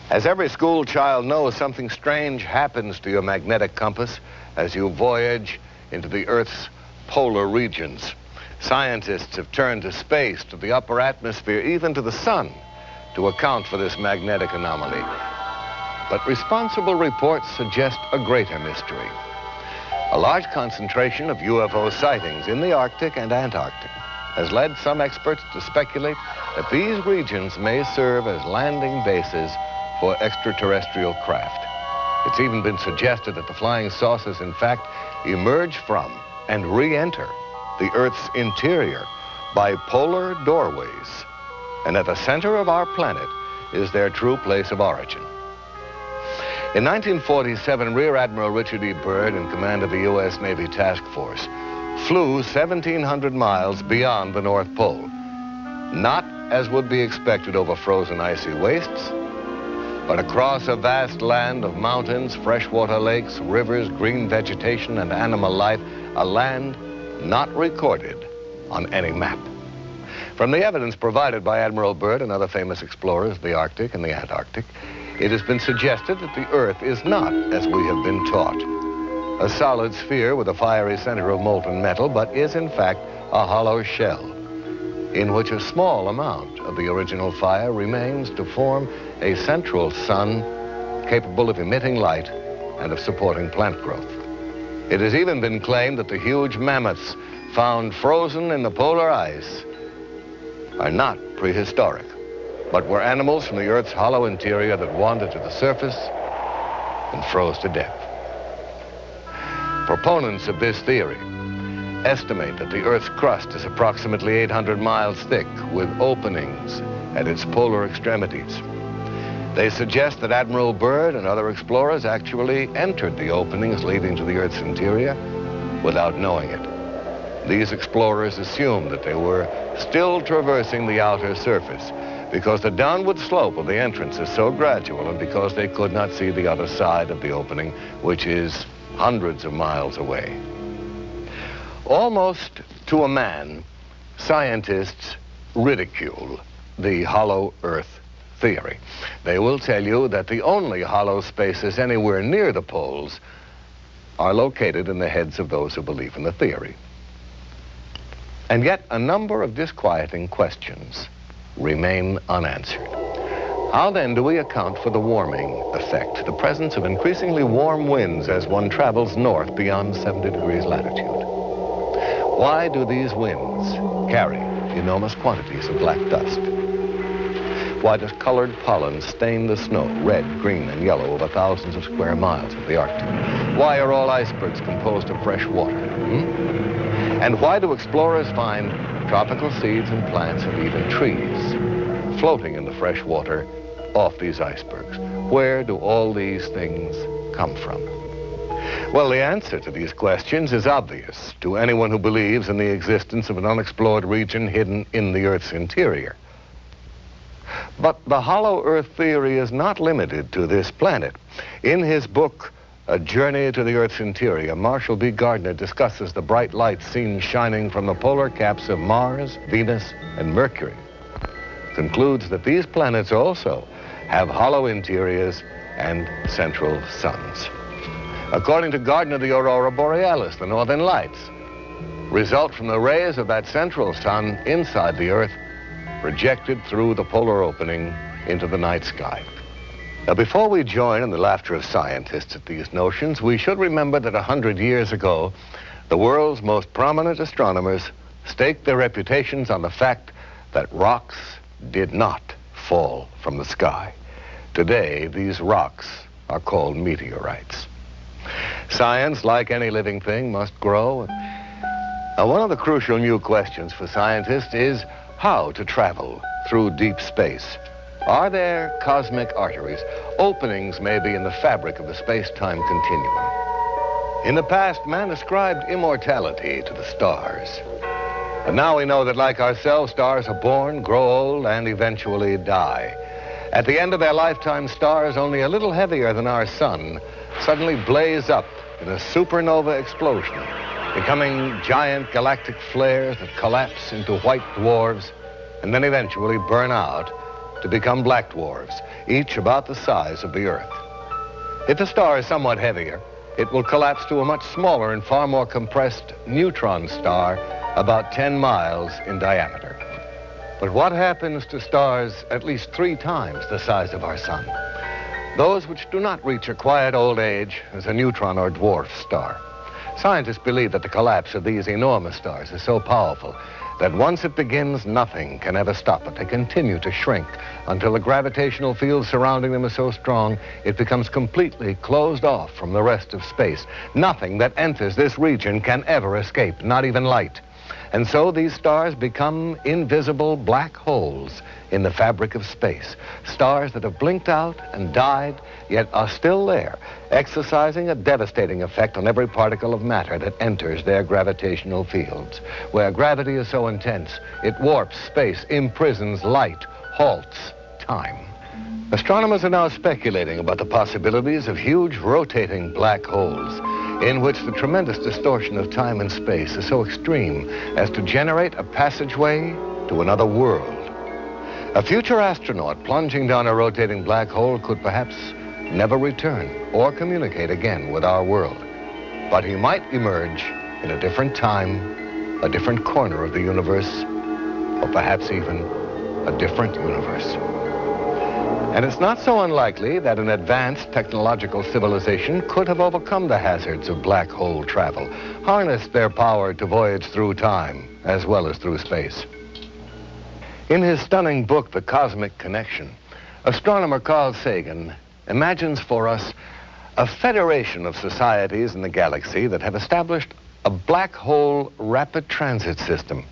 As every school child knows, something strange happens to your magnetic compass as you voyage into the Earth's polar regions. Scientists have turned to space, to the upper atmosphere, even to the sun, to account for this magnetic anomaly. But responsible reports suggest a greater mystery. A large concentration of UFO sightings in the Arctic and Antarctic has led some experts to speculate that these regions may serve as landing bases for extraterrestrial craft. It's even been suggested that the flying saucers, in fact, emerge from and re-enter the Earth's interior by polar doorways, and at the center of our planet is their true place of origin. In 1947, Rear Admiral Richard E. Byrd, in command of the U.S. Navy Task Force, flew 1,700 miles beyond the North Pole, not as would be expected over frozen icy wastes, but across a vast land of mountains, freshwater lakes, rivers, green vegetation, and animal life, a land not recorded on any map. From the evidence provided by Admiral Byrd and other famous explorers of the Arctic and the Antarctic, it has been suggested that the Earth is not, as we have been taught, a solid sphere with a fiery center of molten metal, but is in fact a hollow shell in which a small amount of the original fire remains to form a central sun capable of emitting light and of supporting plant growth. It has even been claimed that the huge mammoths found frozen in the polar ice are not prehistoric, but were animals from the Earth's hollow interior that wandered to the surface and froze to death. Proponents of this theory estimate that the Earth's crust is approximately 800 miles thick, with openings at its polar extremities. They suggest that Admiral Byrd and other explorers actually entered the openings leading to the Earth's interior without knowing it. These explorers assumed that they were still traversing the outer surface because the downward slope of the entrance is so gradual and because they could not see the other side of the opening, which is hundreds of miles away. Almost to a man, scientists ridicule the hollow Earth theory. They will tell you that the only hollow spaces anywhere near the poles are located in the heads of those who believe in the theory. And yet, a number of disquieting questions remain unanswered. How then do we account for the warming effect, the presence of increasingly warm winds as one travels north beyond 70 degrees latitude? Why do these winds carry enormous quantities of black dust? Why does colored pollen stain the snow red, green, and yellow over thousands of square miles of the Arctic? Why are all icebergs composed of fresh water? And why do explorers find tropical seeds and plants and even trees floating in the fresh water off these icebergs? Where do all these things come from? Well, the answer to these questions is obvious to anyone who believes in the existence of an unexplored region hidden in the Earth's interior. But the hollow Earth theory is not limited to this planet. In his book, A Journey to the Earth's Interior, Marshall B. Gardner discusses the bright lights seen shining from the polar caps of Mars, Venus, and Mercury. Concludes that these planets also have hollow interiors and central suns. According to Gardner, the aurora borealis, the northern lights, result from the rays of that central sun inside the Earth, projected through the polar opening into the night sky. Now, before we join in the laughter of scientists at these notions, we should remember that 100 years ago, the world's most prominent astronomers staked their reputations on the fact that rocks did not fall from the sky. Today, these rocks are called meteorites. Science, like any living thing, must grow. Now, one of the crucial new questions for scientists is how to travel through deep space. Are there cosmic arteries, openings maybe in the fabric of the space-time continuum? In the past, man ascribed immortality to the stars. But now we know that, like ourselves, stars are born, grow old, and eventually die. At the end of their lifetime, stars only a little heavier than our sun suddenly blaze up in a supernova explosion, becoming giant galactic flares that collapse into white dwarfs and then eventually burn out to become black dwarfs, each about the size of the Earth. If the star is somewhat heavier, it will collapse to a much smaller and far more compressed neutron star about 10 miles in diameter. But what happens to stars at least 3 times the size of our sun? Those which do not reach a quiet old age as a neutron or dwarf star. Scientists believe that the collapse of these enormous stars is so powerful that once it begins, nothing can ever stop it. They continue to shrink until the gravitational field surrounding them is so strong it becomes completely closed off from the rest of space. Nothing that enters this region can ever escape, not even light. And so these stars become invisible black holes in the fabric of space. Stars that have blinked out and died, yet are still there, exercising a devastating effect on every particle of matter that enters their gravitational fields. Where gravity is so intense, it warps space, imprisons light, halts time. Astronomers are now speculating about the possibilities of huge rotating black holes in which the tremendous distortion of time and space is so extreme as to generate a passageway to another world. A future astronaut plunging down a rotating black hole could perhaps never return or communicate again with our world. But he might emerge in a different time, a different corner of the universe, or perhaps even a different universe. And it's not so unlikely that an advanced technological civilization could have overcome the hazards of black hole travel, harnessed their power to voyage through time as well as through space. In his stunning book, The Cosmic Connection, astronomer Carl Sagan imagines for us a federation of societies in the galaxy that have established a black hole rapid transit system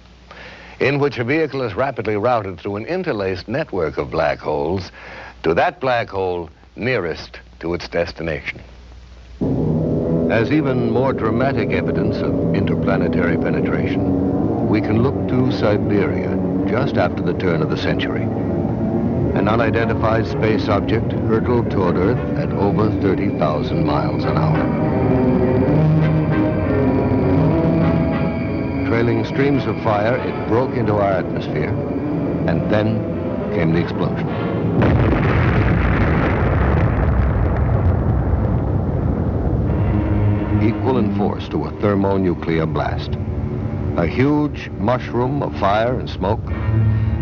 in which a vehicle is rapidly routed through an interlaced network of black holes to that black hole nearest to its destination. As even more dramatic evidence of interplanetary penetration, we can look to Siberia just after the turn of the century. An unidentified space object hurtled toward Earth at over 30,000 miles an hour. Trailing streams of fire, it broke into our atmosphere, and then came the explosion. Equal in force to a thermonuclear blast. A huge mushroom of fire and smoke,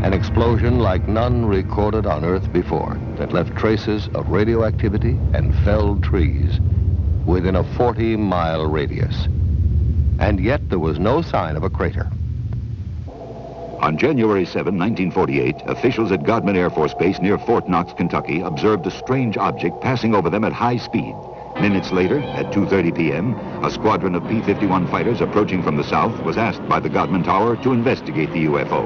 an explosion like none recorded on Earth before that left traces of radioactivity and felled trees within a 40-mile radius. And yet there was no sign of a crater. On January 7, 1948, officials at Godman Air Force Base near Fort Knox, Kentucky, observed a strange object passing over them at high speed. Minutes later, at 2:30 p.m., a squadron of P-51 fighters approaching from the south was asked by the Godman Tower to investigate the UFO.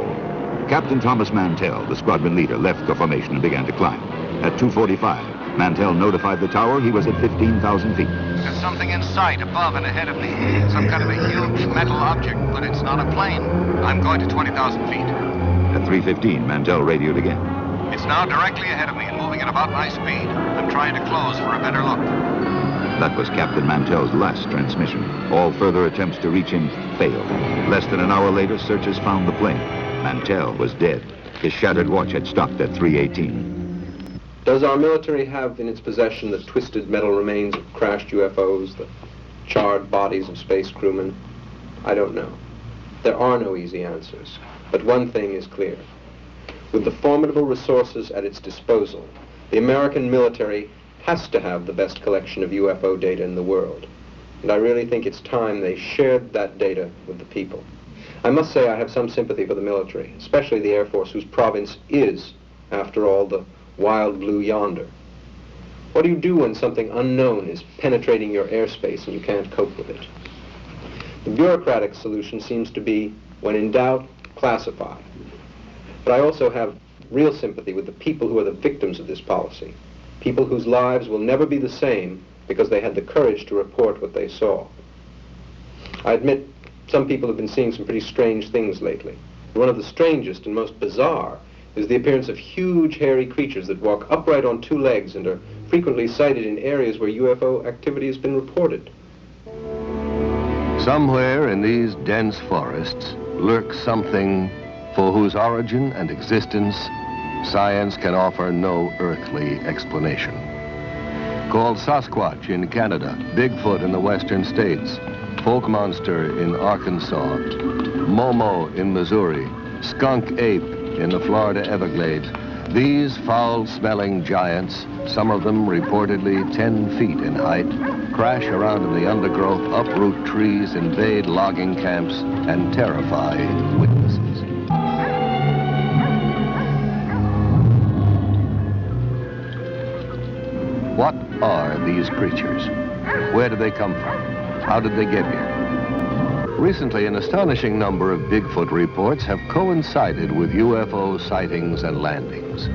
Captain Thomas Mantell, the squadron leader, left the formation and began to climb. At 2:45, Mantell notified the tower he was at 15,000 feet. There's something in sight above and ahead of me. Some kind of a huge metal object, but it's not a plane. I'm going to 20,000 feet. At 3:15, Mantell radioed again. It's now directly ahead of me and moving at about my speed. I'm trying to close for a better look. That was Captain Mantell's last transmission. All further attempts to reach him failed. Less than an hour later, searchers found the plane. Mantell was dead. His shattered watch had stopped at 3:18. Does our military have in its possession the twisted metal remains of crashed UFOs, the charred bodies of space crewmen? I don't know. There are no easy answers. But one thing is clear. with the formidable resources at its disposal, the American military has to have the best collection of UFO data in the world. And I really think it's time they shared that data with the people. I must say I have some sympathy for the military, especially the Air Force, whose province is, after all, the wild blue yonder. What do you do when something unknown is penetrating your airspace and you can't cope with it? The bureaucratic solution seems to be, when in doubt, classify. But I also have real sympathy with the people who are the victims of this policy, people whose lives will never be the same because they had the courage to report what they saw. I admit some people have been seeing some pretty strange things lately. One of the strangest and most bizarre is the appearance of huge hairy creatures that walk upright on two legs and are frequently sighted in areas where UFO activity has been reported. Somewhere in these dense forests lurks something for whose origin and existence science can offer no earthly explanation. Called Sasquatch in Canada, Bigfoot in the western states, Folk Monster in Arkansas, Momo in Missouri, Skunk Ape in the Florida Everglades, these foul-smelling giants, some of them reportedly 10 feet in height, crash around in the undergrowth, uproot trees, invade logging camps, and terrify witnesses. What are these creatures? Where do they come from? How did they get here? Recently, an astonishing number of Bigfoot reports have coincided with UFO sightings and landings.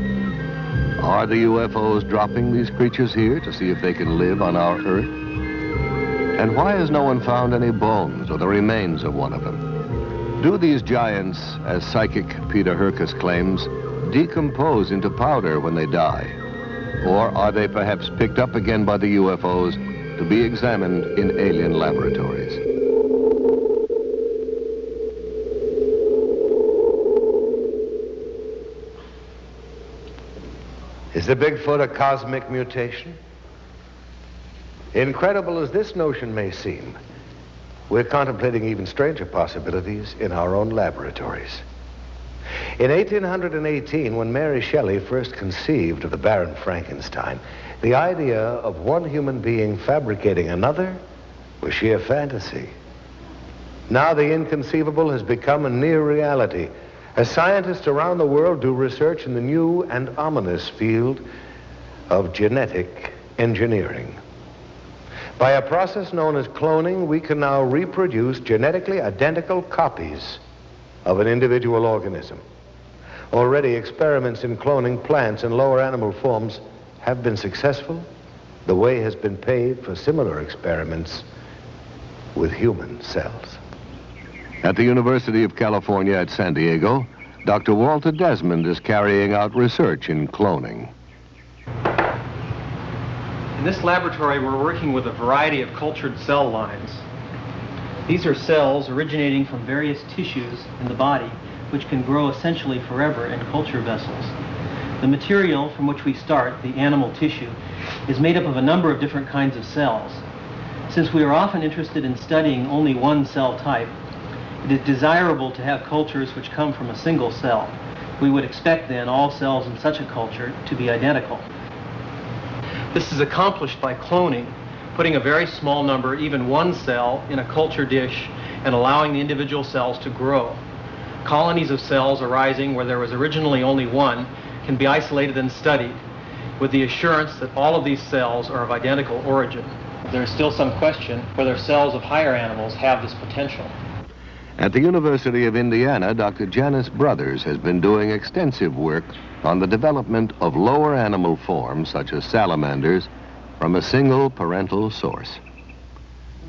Are the UFOs dropping these creatures here to see if they can live on our Earth? And why has no one found any bones or the remains of one of them? Do these giants, as psychic Peter Herkus claims, decompose into powder when they die? Or are they perhaps picked up again by the UFOs to be examined in alien laboratories? Is the Bigfoot a cosmic mutation? Incredible as this notion may seem, we're contemplating even stranger possibilities in our own laboratories. In 1818, when Mary Shelley first conceived of the Baron Frankenstein, the idea of one human being fabricating another was sheer fantasy. Now the inconceivable has become a near reality, as scientists around the world do research in the new and ominous field of genetic engineering. By a process known as cloning, we can now reproduce genetically identical copies of an individual organism. Already, experiments in cloning plants and lower animal forms have been successful. The way has been paved for similar experiments with human cells. At the University of California at San Diego, Dr. Walter Desmond is carrying out research in cloning. In this laboratory, we're working with a variety of cultured cell lines. These are cells originating from various tissues in the body, which can grow essentially forever in culture vessels. The material from which we start, the animal tissue, is made up of a number of different kinds of cells. Since we are often interested in studying only one cell type, it is desirable to have cultures which come from a single cell. We would expect then all cells in such a culture to be identical. This is accomplished by cloning, putting a very small number, even one cell, in a culture dish and allowing the individual cells to grow. Colonies of cells arising where there was originally only one can be isolated and studied with the assurance that all of these cells are of identical origin. There is still some question whether cells of higher animals have this potential. At the University of Indiana, Dr. Janice Brothers has been doing extensive work on the development of lower animal forms, such as salamanders, from a single parental source.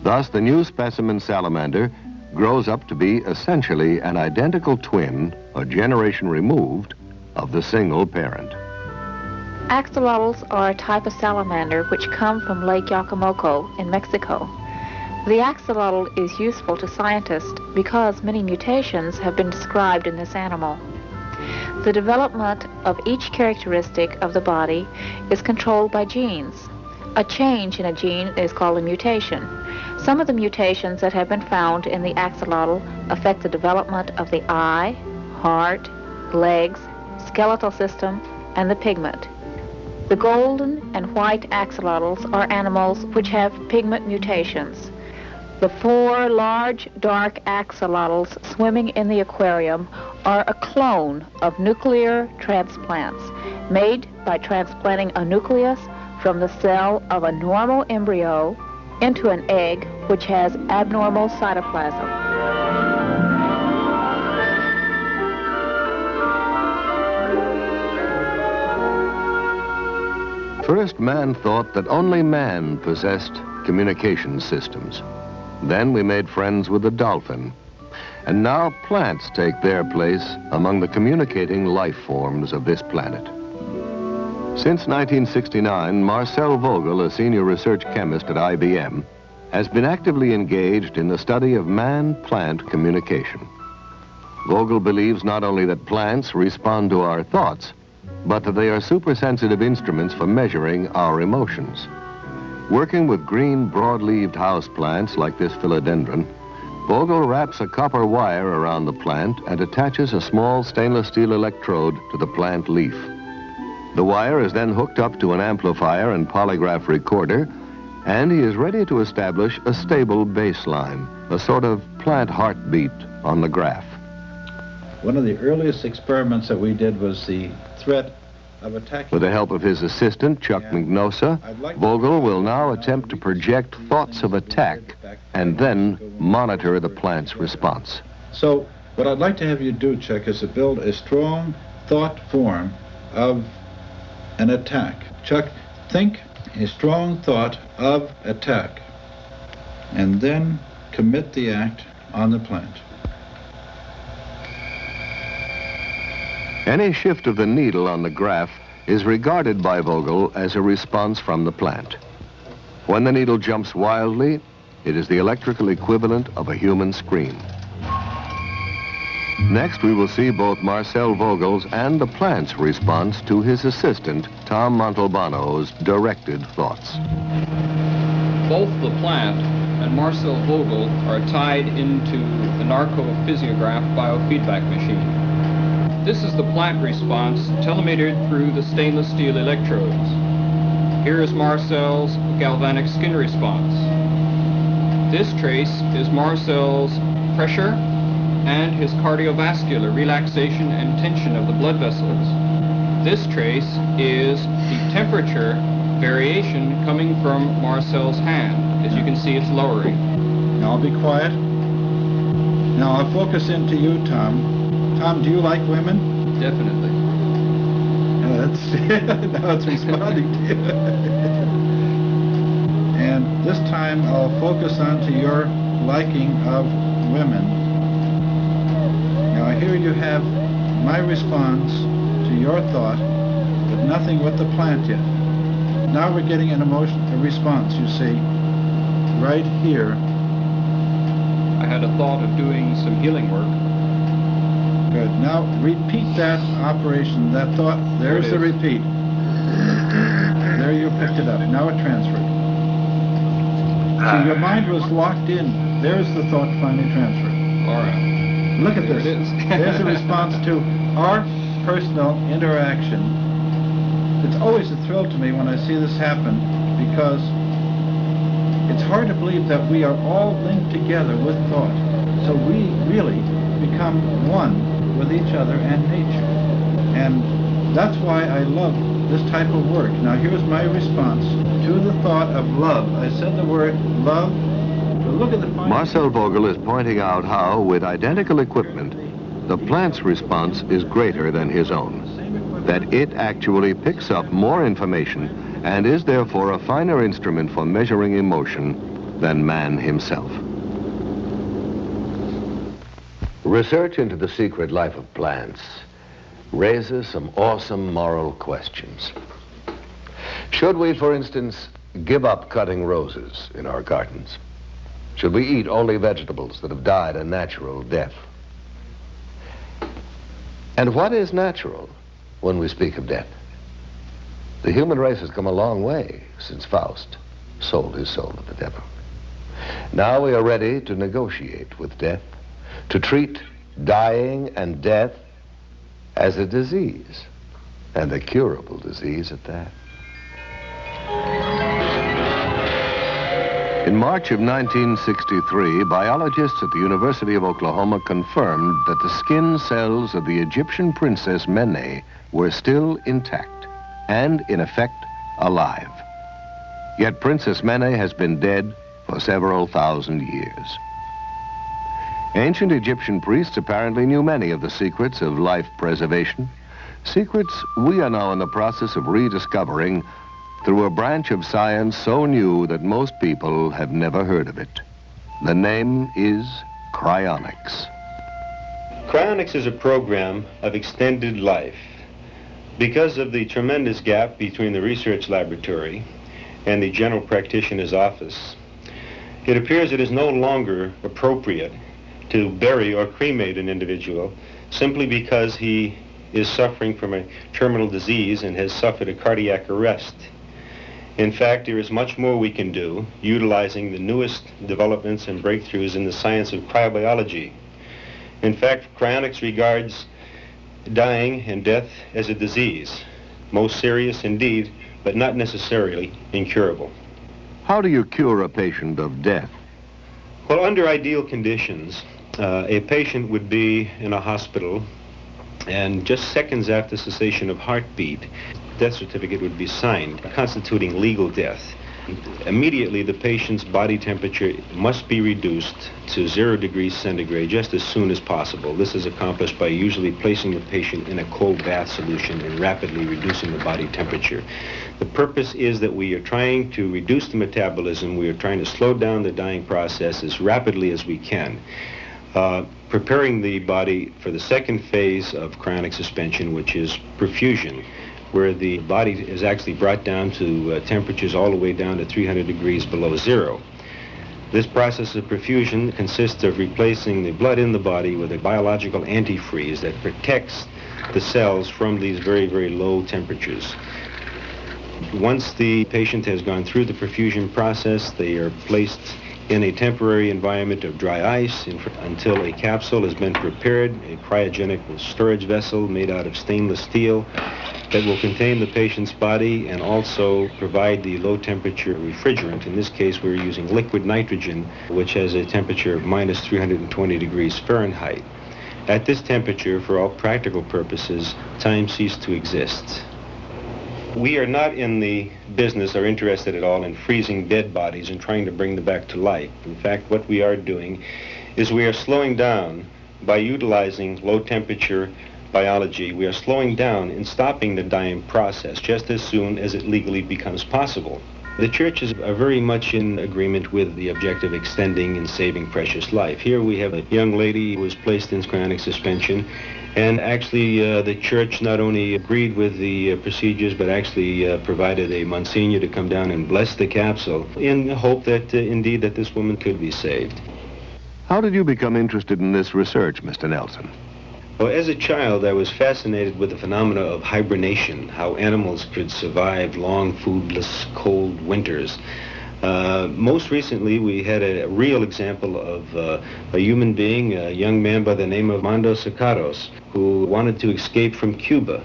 Thus, the new specimen salamander grows up to be essentially an identical twin, a generation removed, of the single parent. Axolotls are a type of salamander which come from Lake Yacamoco in Mexico. The axolotl is useful to scientists because many mutations have been described in this animal. The development of each characteristic of the body is controlled by genes. A change in a gene is called a mutation. Some of the mutations that have been found in the axolotl affect the development of the eye, heart, legs, skeletal system, and the pigment. The golden and white axolotls are animals which have pigment mutations. The 4 large dark axolotls swimming in the aquarium are a clone of nuclear transplants made by transplanting a nucleus from the cell of a normal embryo into an egg which has abnormal cytoplasm. First, man thought that only man possessed communication systems. Then we made friends with the dolphin. And now plants take their place among the communicating life forms of this planet. Since 1969, Marcel Vogel, a senior research chemist at IBM, has been actively engaged in the study of man-plant communication. Vogel believes not only that plants respond to our thoughts, but that they are supersensitive instruments for measuring our emotions. Working with green, broad-leaved houseplants like this philodendron, Vogel wraps a copper wire around the plant and attaches a small stainless steel electrode to the plant leaf. The wire is then hooked up to an amplifier and polygraph recorder, and he is ready to establish a stable baseline, a sort of plant heartbeat on the graph. One of the earliest experiments that we did was the threat of attacking. With the help of his assistant, Chuck Magnosa, Vogel will now attempt to project thoughts of attack and then monitor the plant's response. So what I'd like to have you do, Chuck, is to build a strong thought form of an attack. Chuck, think a strong thought of attack and then commit the act on the plant. Any shift of the needle on the graph is regarded by Vogel as a response from the plant. When the needle jumps wildly, it is the electrical equivalent of a human scream. Next, we will see both Marcel Vogel's and the plant's response to his assistant, Tom Montalbano's directed thoughts. Both the plant and Marcel Vogel are tied into the narcophysiograph biofeedback machine. This is the plant response telemetered through the stainless steel electrodes. Here is Marcel's galvanic skin response. This trace is Marcel's pressure and his cardiovascular relaxation and tension of the blood vessels. This trace is the temperature variation coming from Marcel's hand. As you can see, it's lowering. Now I'll be quiet. Now I'll focus into you, Tom. Tom, do you like women? Definitely. Now it's responding to you. And this time I'll focus onto your liking of women. Now here you have my response to your thought, but nothing with the plant yet. Now we're getting an emotion, a response, you see, right here. I had a thought of doing some healing work. Good. Now repeat that operation, that thought. There's the repeat. There you picked it up. Now it transferred. See, your mind was locked in. There's the thought finally transferred. All right. Look at this. There it is. There's a response to our personal interaction. It's always a thrill to me when I see this happen, because it's hard to believe that we are all linked together with thought. So we really become one with each other and nature. And that's why I love this type of work. Now here's my response to the thought of love. I said the word love, but look at the Marcel Vogel is pointing out how, with identical equipment, the plant's response is greater than his own. That it actually picks up more information and is therefore a finer instrument for measuring emotion than man himself. Research into the secret life of plants raises some awesome moral questions. Should we, for instance, give up cutting roses in our gardens? Should we eat only vegetables that have died a natural death? And what is natural when we speak of death? The human race has come a long way since Faust sold his soul to the devil. Now we are ready to negotiate with death, to treat dying and death as a disease, and a curable disease at that. In March of 1963, biologists at the University of Oklahoma confirmed that the skin cells of the Egyptian princess Mene were still intact and, in effect, alive. Yet Princess Mene has been dead for several thousand years. Ancient Egyptian priests apparently knew many of the secrets of life preservation, secrets we are now in the process of rediscovering through a branch of science so new that most people have never heard of it. The name is cryonics. Cryonics is a program of extended life. Because of the tremendous gap between the research laboratory and the general practitioner's office, it appears it is no longer appropriate to bury or cremate an individual simply because he is suffering from a terminal disease and has suffered a cardiac arrest. In fact, there is much more we can do utilizing the newest developments and breakthroughs in the science of cryobiology. In fact, cryonics regards dying and death as a disease, most serious indeed, but not necessarily incurable. How do you cure a patient of death? Well, under ideal conditions, a patient would be in a hospital, and just seconds after cessation of heartbeat, death certificate would be signed, constituting legal death. Immediately, the patient's body temperature must be reduced to 0 degrees centigrade just as soon as possible. This is accomplished by usually placing the patient in a cold bath solution and rapidly reducing the body temperature. The purpose is that we are trying to reduce the metabolism. We are trying to slow down the dying process as rapidly as we can. Preparing the body for the second phase of cryonic suspension, which is perfusion, where the body is actually brought down to temperatures all the way down to 300 degrees below zero. This process of perfusion consists of replacing the blood in the body with a biological antifreeze that protects the cells from these very, very low temperatures. Once the patient has gone through the perfusion process, they are placed in a temporary environment of dry ice until a capsule has been prepared, a cryogenic storage vessel made out of stainless steel that will contain the patient's body and also provide the low temperature refrigerant. In this case, we're using liquid nitrogen, which has a temperature of minus 320 degrees Fahrenheit. At this temperature, for all practical purposes, time ceased to exist. We are not in the business or interested at all in freezing dead bodies and trying to bring them back to life. In fact, what we are doing is we are slowing down by utilizing low temperature biology. We are slowing down and stopping the dying process just as soon as it legally becomes possible. The churches are very much in agreement with the objective of extending and saving precious life. Here we have a young lady who was placed in cryonic suspension, and actually the church not only agreed with the procedures, but actually provided a Monsignor to come down and bless the capsule in the hope that indeed that this woman could be saved. How did you become interested in this research, Mr. Nelson? Well, as a child, I was fascinated with the phenomena of hibernation, how animals could survive long, foodless, cold winters. Most recently, we had a real example of a human being, a young man by the name of Armando Sacaros, who wanted to escape from Cuba.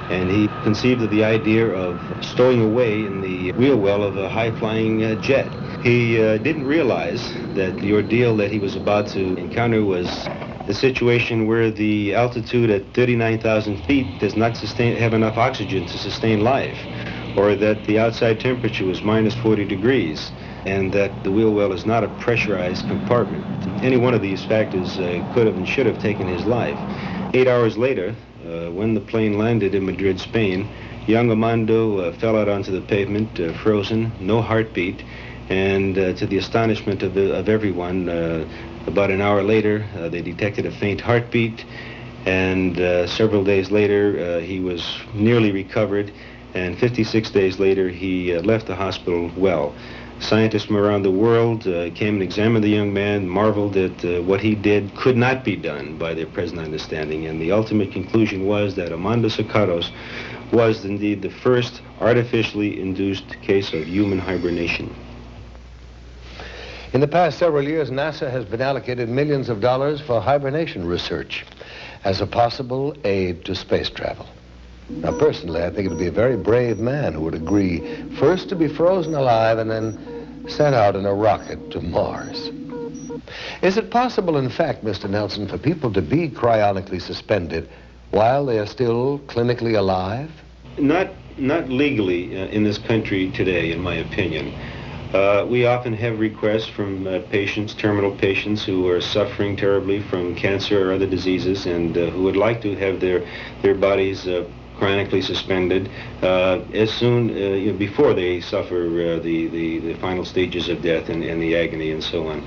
And he conceived of the idea of stowing away in the wheel well of a high-flying jet. He didn't realize that the ordeal that he was about to encounter was a situation where the altitude at 39,000 feet does not have enough oxygen to sustain life, or that the outside temperature was minus 40 degrees, and that the wheel well is not a pressurized compartment. Any one of these factors could have and should have taken his life. 8 hours later, when the plane landed in Madrid, Spain, young Armando fell out onto the pavement, frozen, no heartbeat, and to the astonishment of everyone, about an hour later, they detected a faint heartbeat, and several days later, he was nearly recovered, and 56 days later, he left the hospital well. Scientists from around the world came and examined the young man, marveled at what he did could not be done by their present understanding, and the ultimate conclusion was that Armando Sacaros was indeed the first artificially induced case of human hibernation. In the past several years, NASA has been allocated millions of dollars for hibernation research as a possible aid to space travel. Now, personally, I think it would be a very brave man who would agree first to be frozen alive and then sent out in a rocket to Mars. Is it possible, in fact, Mr. Nelson, for people to be cryonically suspended while they are still clinically alive? Not legally in this country today, in my opinion. We often have requests from patients, terminal patients, who are suffering terribly from cancer or other diseases and who would like to have their bodies cryonically suspended as soon before they suffer the final stages of death and the agony and so on.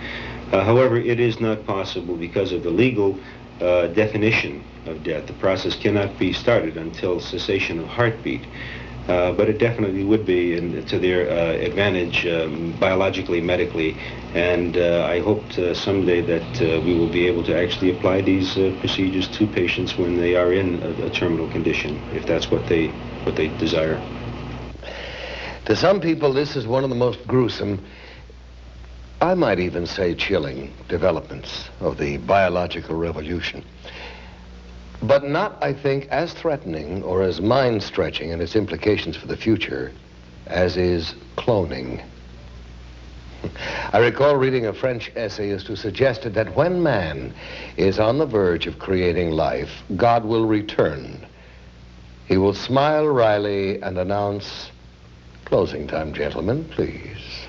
However, it is not possible because of the legal definition of death. The process cannot be started until cessation of heartbeat. But it definitely would be to their advantage biologically, medically, and I hope someday that we will be able to actually apply these procedures to patients when they are in a terminal condition, if that's what they desire. To some people, this is one of the most gruesome, I might even say chilling, developments of the biological revolution. But not, I think, as threatening or as mind-stretching in its implications for the future as is cloning. I recall reading a French essayist who suggested that when man is on the verge of creating life, God will return. He will smile wryly and announce, "Closing time, gentlemen, please."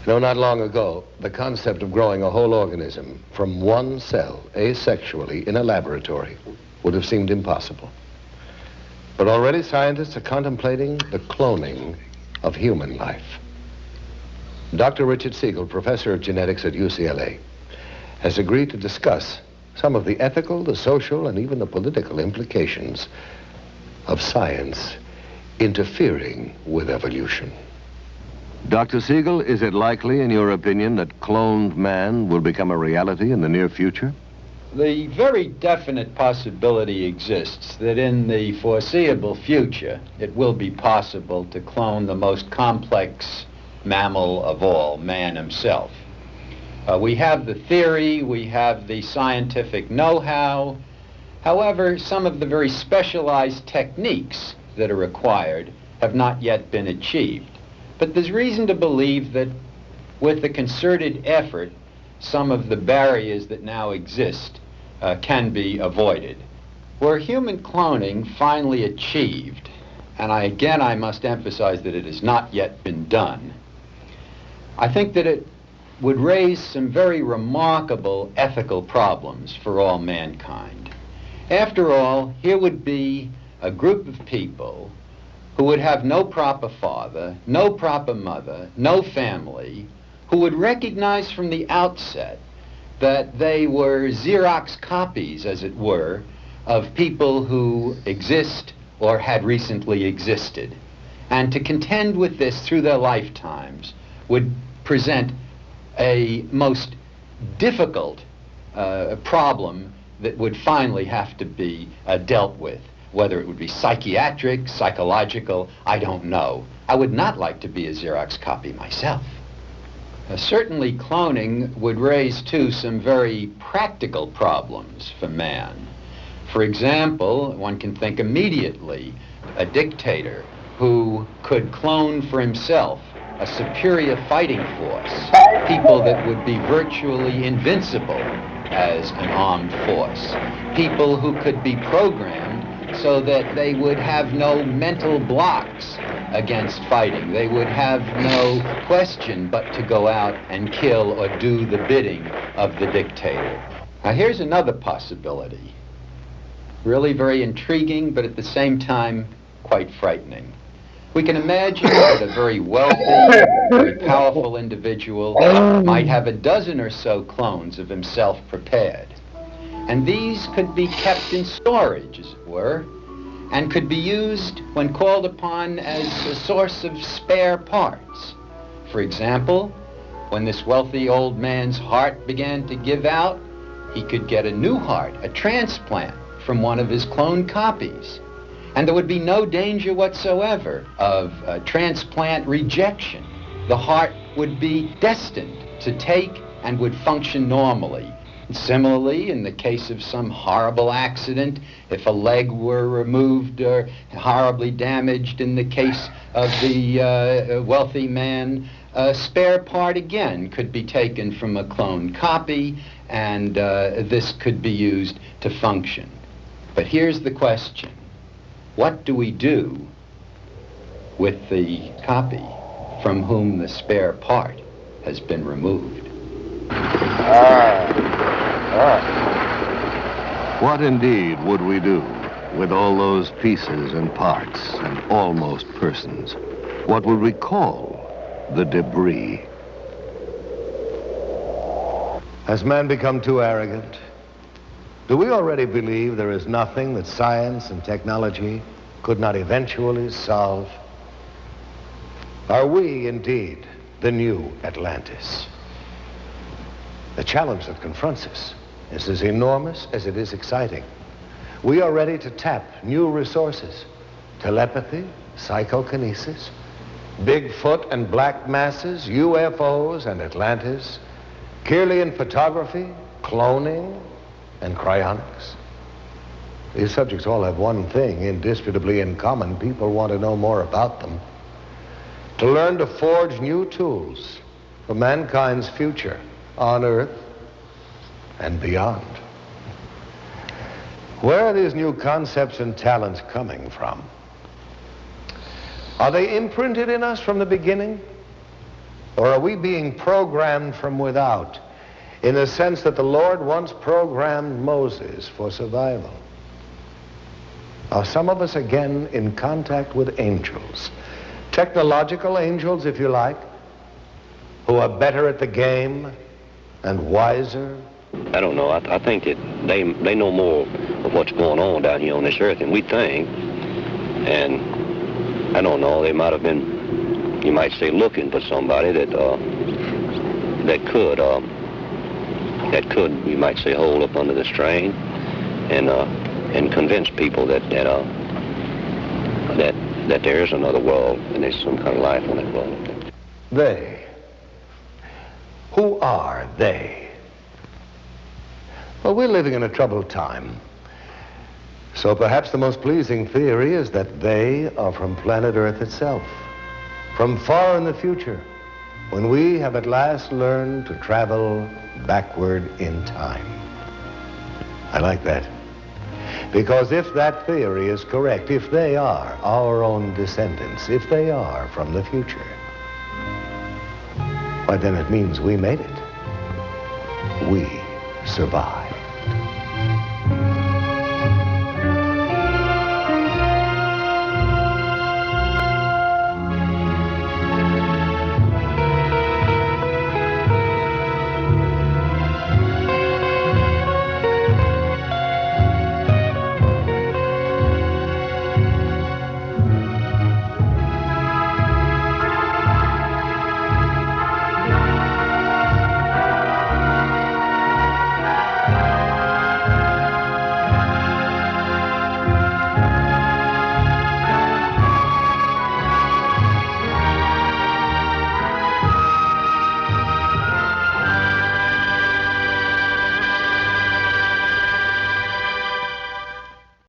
You know, not long ago, the concept of growing a whole organism from one cell, asexually, in a laboratory would have seemed impossible. But already scientists are contemplating the cloning of human life. Dr. Richard Siegel, professor of genetics at UCLA, has agreed to discuss some of the ethical, the social, and even the political implications of science interfering with evolution. Dr. Siegel, is it likely, in your opinion, that cloned man will become a reality in the near future? The very definite possibility exists that in the foreseeable future, it will be possible to clone the most complex mammal of all, man himself. We have the theory, we have the scientific know-how. However, some of the very specialized techniques that are required have not yet been achieved. But there's reason to believe that with the concerted effort, some of the barriers that now exist can be avoided. Were human cloning finally achieved, and I must emphasize that it has not yet been done, I think that it would raise some very remarkable ethical problems for all mankind. After all, here would be a group of people who would have no proper father, no proper mother, no family, who would recognize from the outset that they were Xerox copies, as it were, of people who exist or had recently existed. And to contend with this through their lifetimes would present a most difficult problem that would finally have to be dealt with. Whether it would be psychiatric, psychological, I don't know. I would not like to be a Xerox copy myself. Certainly cloning would raise, too, some very practical problems for man. For example, one can think immediately a dictator who could clone for himself a superior fighting force, people that would be virtually invincible as an armed force, people who could be programmed so that they would have no mental blocks against fighting. They would have no question but to go out and kill or do the bidding of the dictator. Now here's another possibility. Really very intriguing, but at the same time quite frightening. We can imagine that a very wealthy, very powerful individual might have a dozen or so clones of himself prepared. And these could be kept in storage, as it were, and could be used when called upon as a source of spare parts. For example, when this wealthy old man's heart began to give out, he could get a new heart, a transplant, from one of his clone copies. And there would be no danger whatsoever of transplant rejection. the heart would be destined to take and would function normally. Similarly, in the case of some horrible accident, if a leg were removed or horribly damaged in the case of the wealthy man, a spare part again could be taken from a cloned copy, and this could be used to function. But here's the question. What do we do with the copy from whom the spare part has been removed? What indeed would we do with all those pieces and parts and almost persons? What would we call the debris? Has man become too arrogant? Do we already believe there is nothing that science and technology could not eventually solve? Are we indeed the new Atlantis? The challenge that confronts us is as enormous as it is exciting. We are ready to tap new resources: telepathy, psychokinesis, Bigfoot and black masses, UFOs and Atlantis, Kirlian photography, cloning, and cryonics. These subjects all have one thing indisputably in common. People want to know more about them, to learn to forge new tools for mankind's future on Earth and beyond. Where are these new concepts and talents coming from? Are they imprinted in us from the beginning? Or are we being programmed from without, in the sense that the Lord once programmed Moses for survival? Are some of us again in contact with angels, technological angels, if you like, who are better at the game and wiser? I don't know. I think that they know more of what's going on down here on this earth than we think. And I don't know, they might have been, you might say, looking for somebody that could, you might say, hold up under the strain and convince people that there is another world and there's some kind of life on that world. They. Who are they? Well, we're living in a troubled time. So perhaps the most pleasing theory is that they are from planet Earth itself, from far in the future, when we have at last learned to travel backward in time. I like that. Because if that theory is correct, if they are our own descendants, if they are from the future, why then it means we made it. We survived.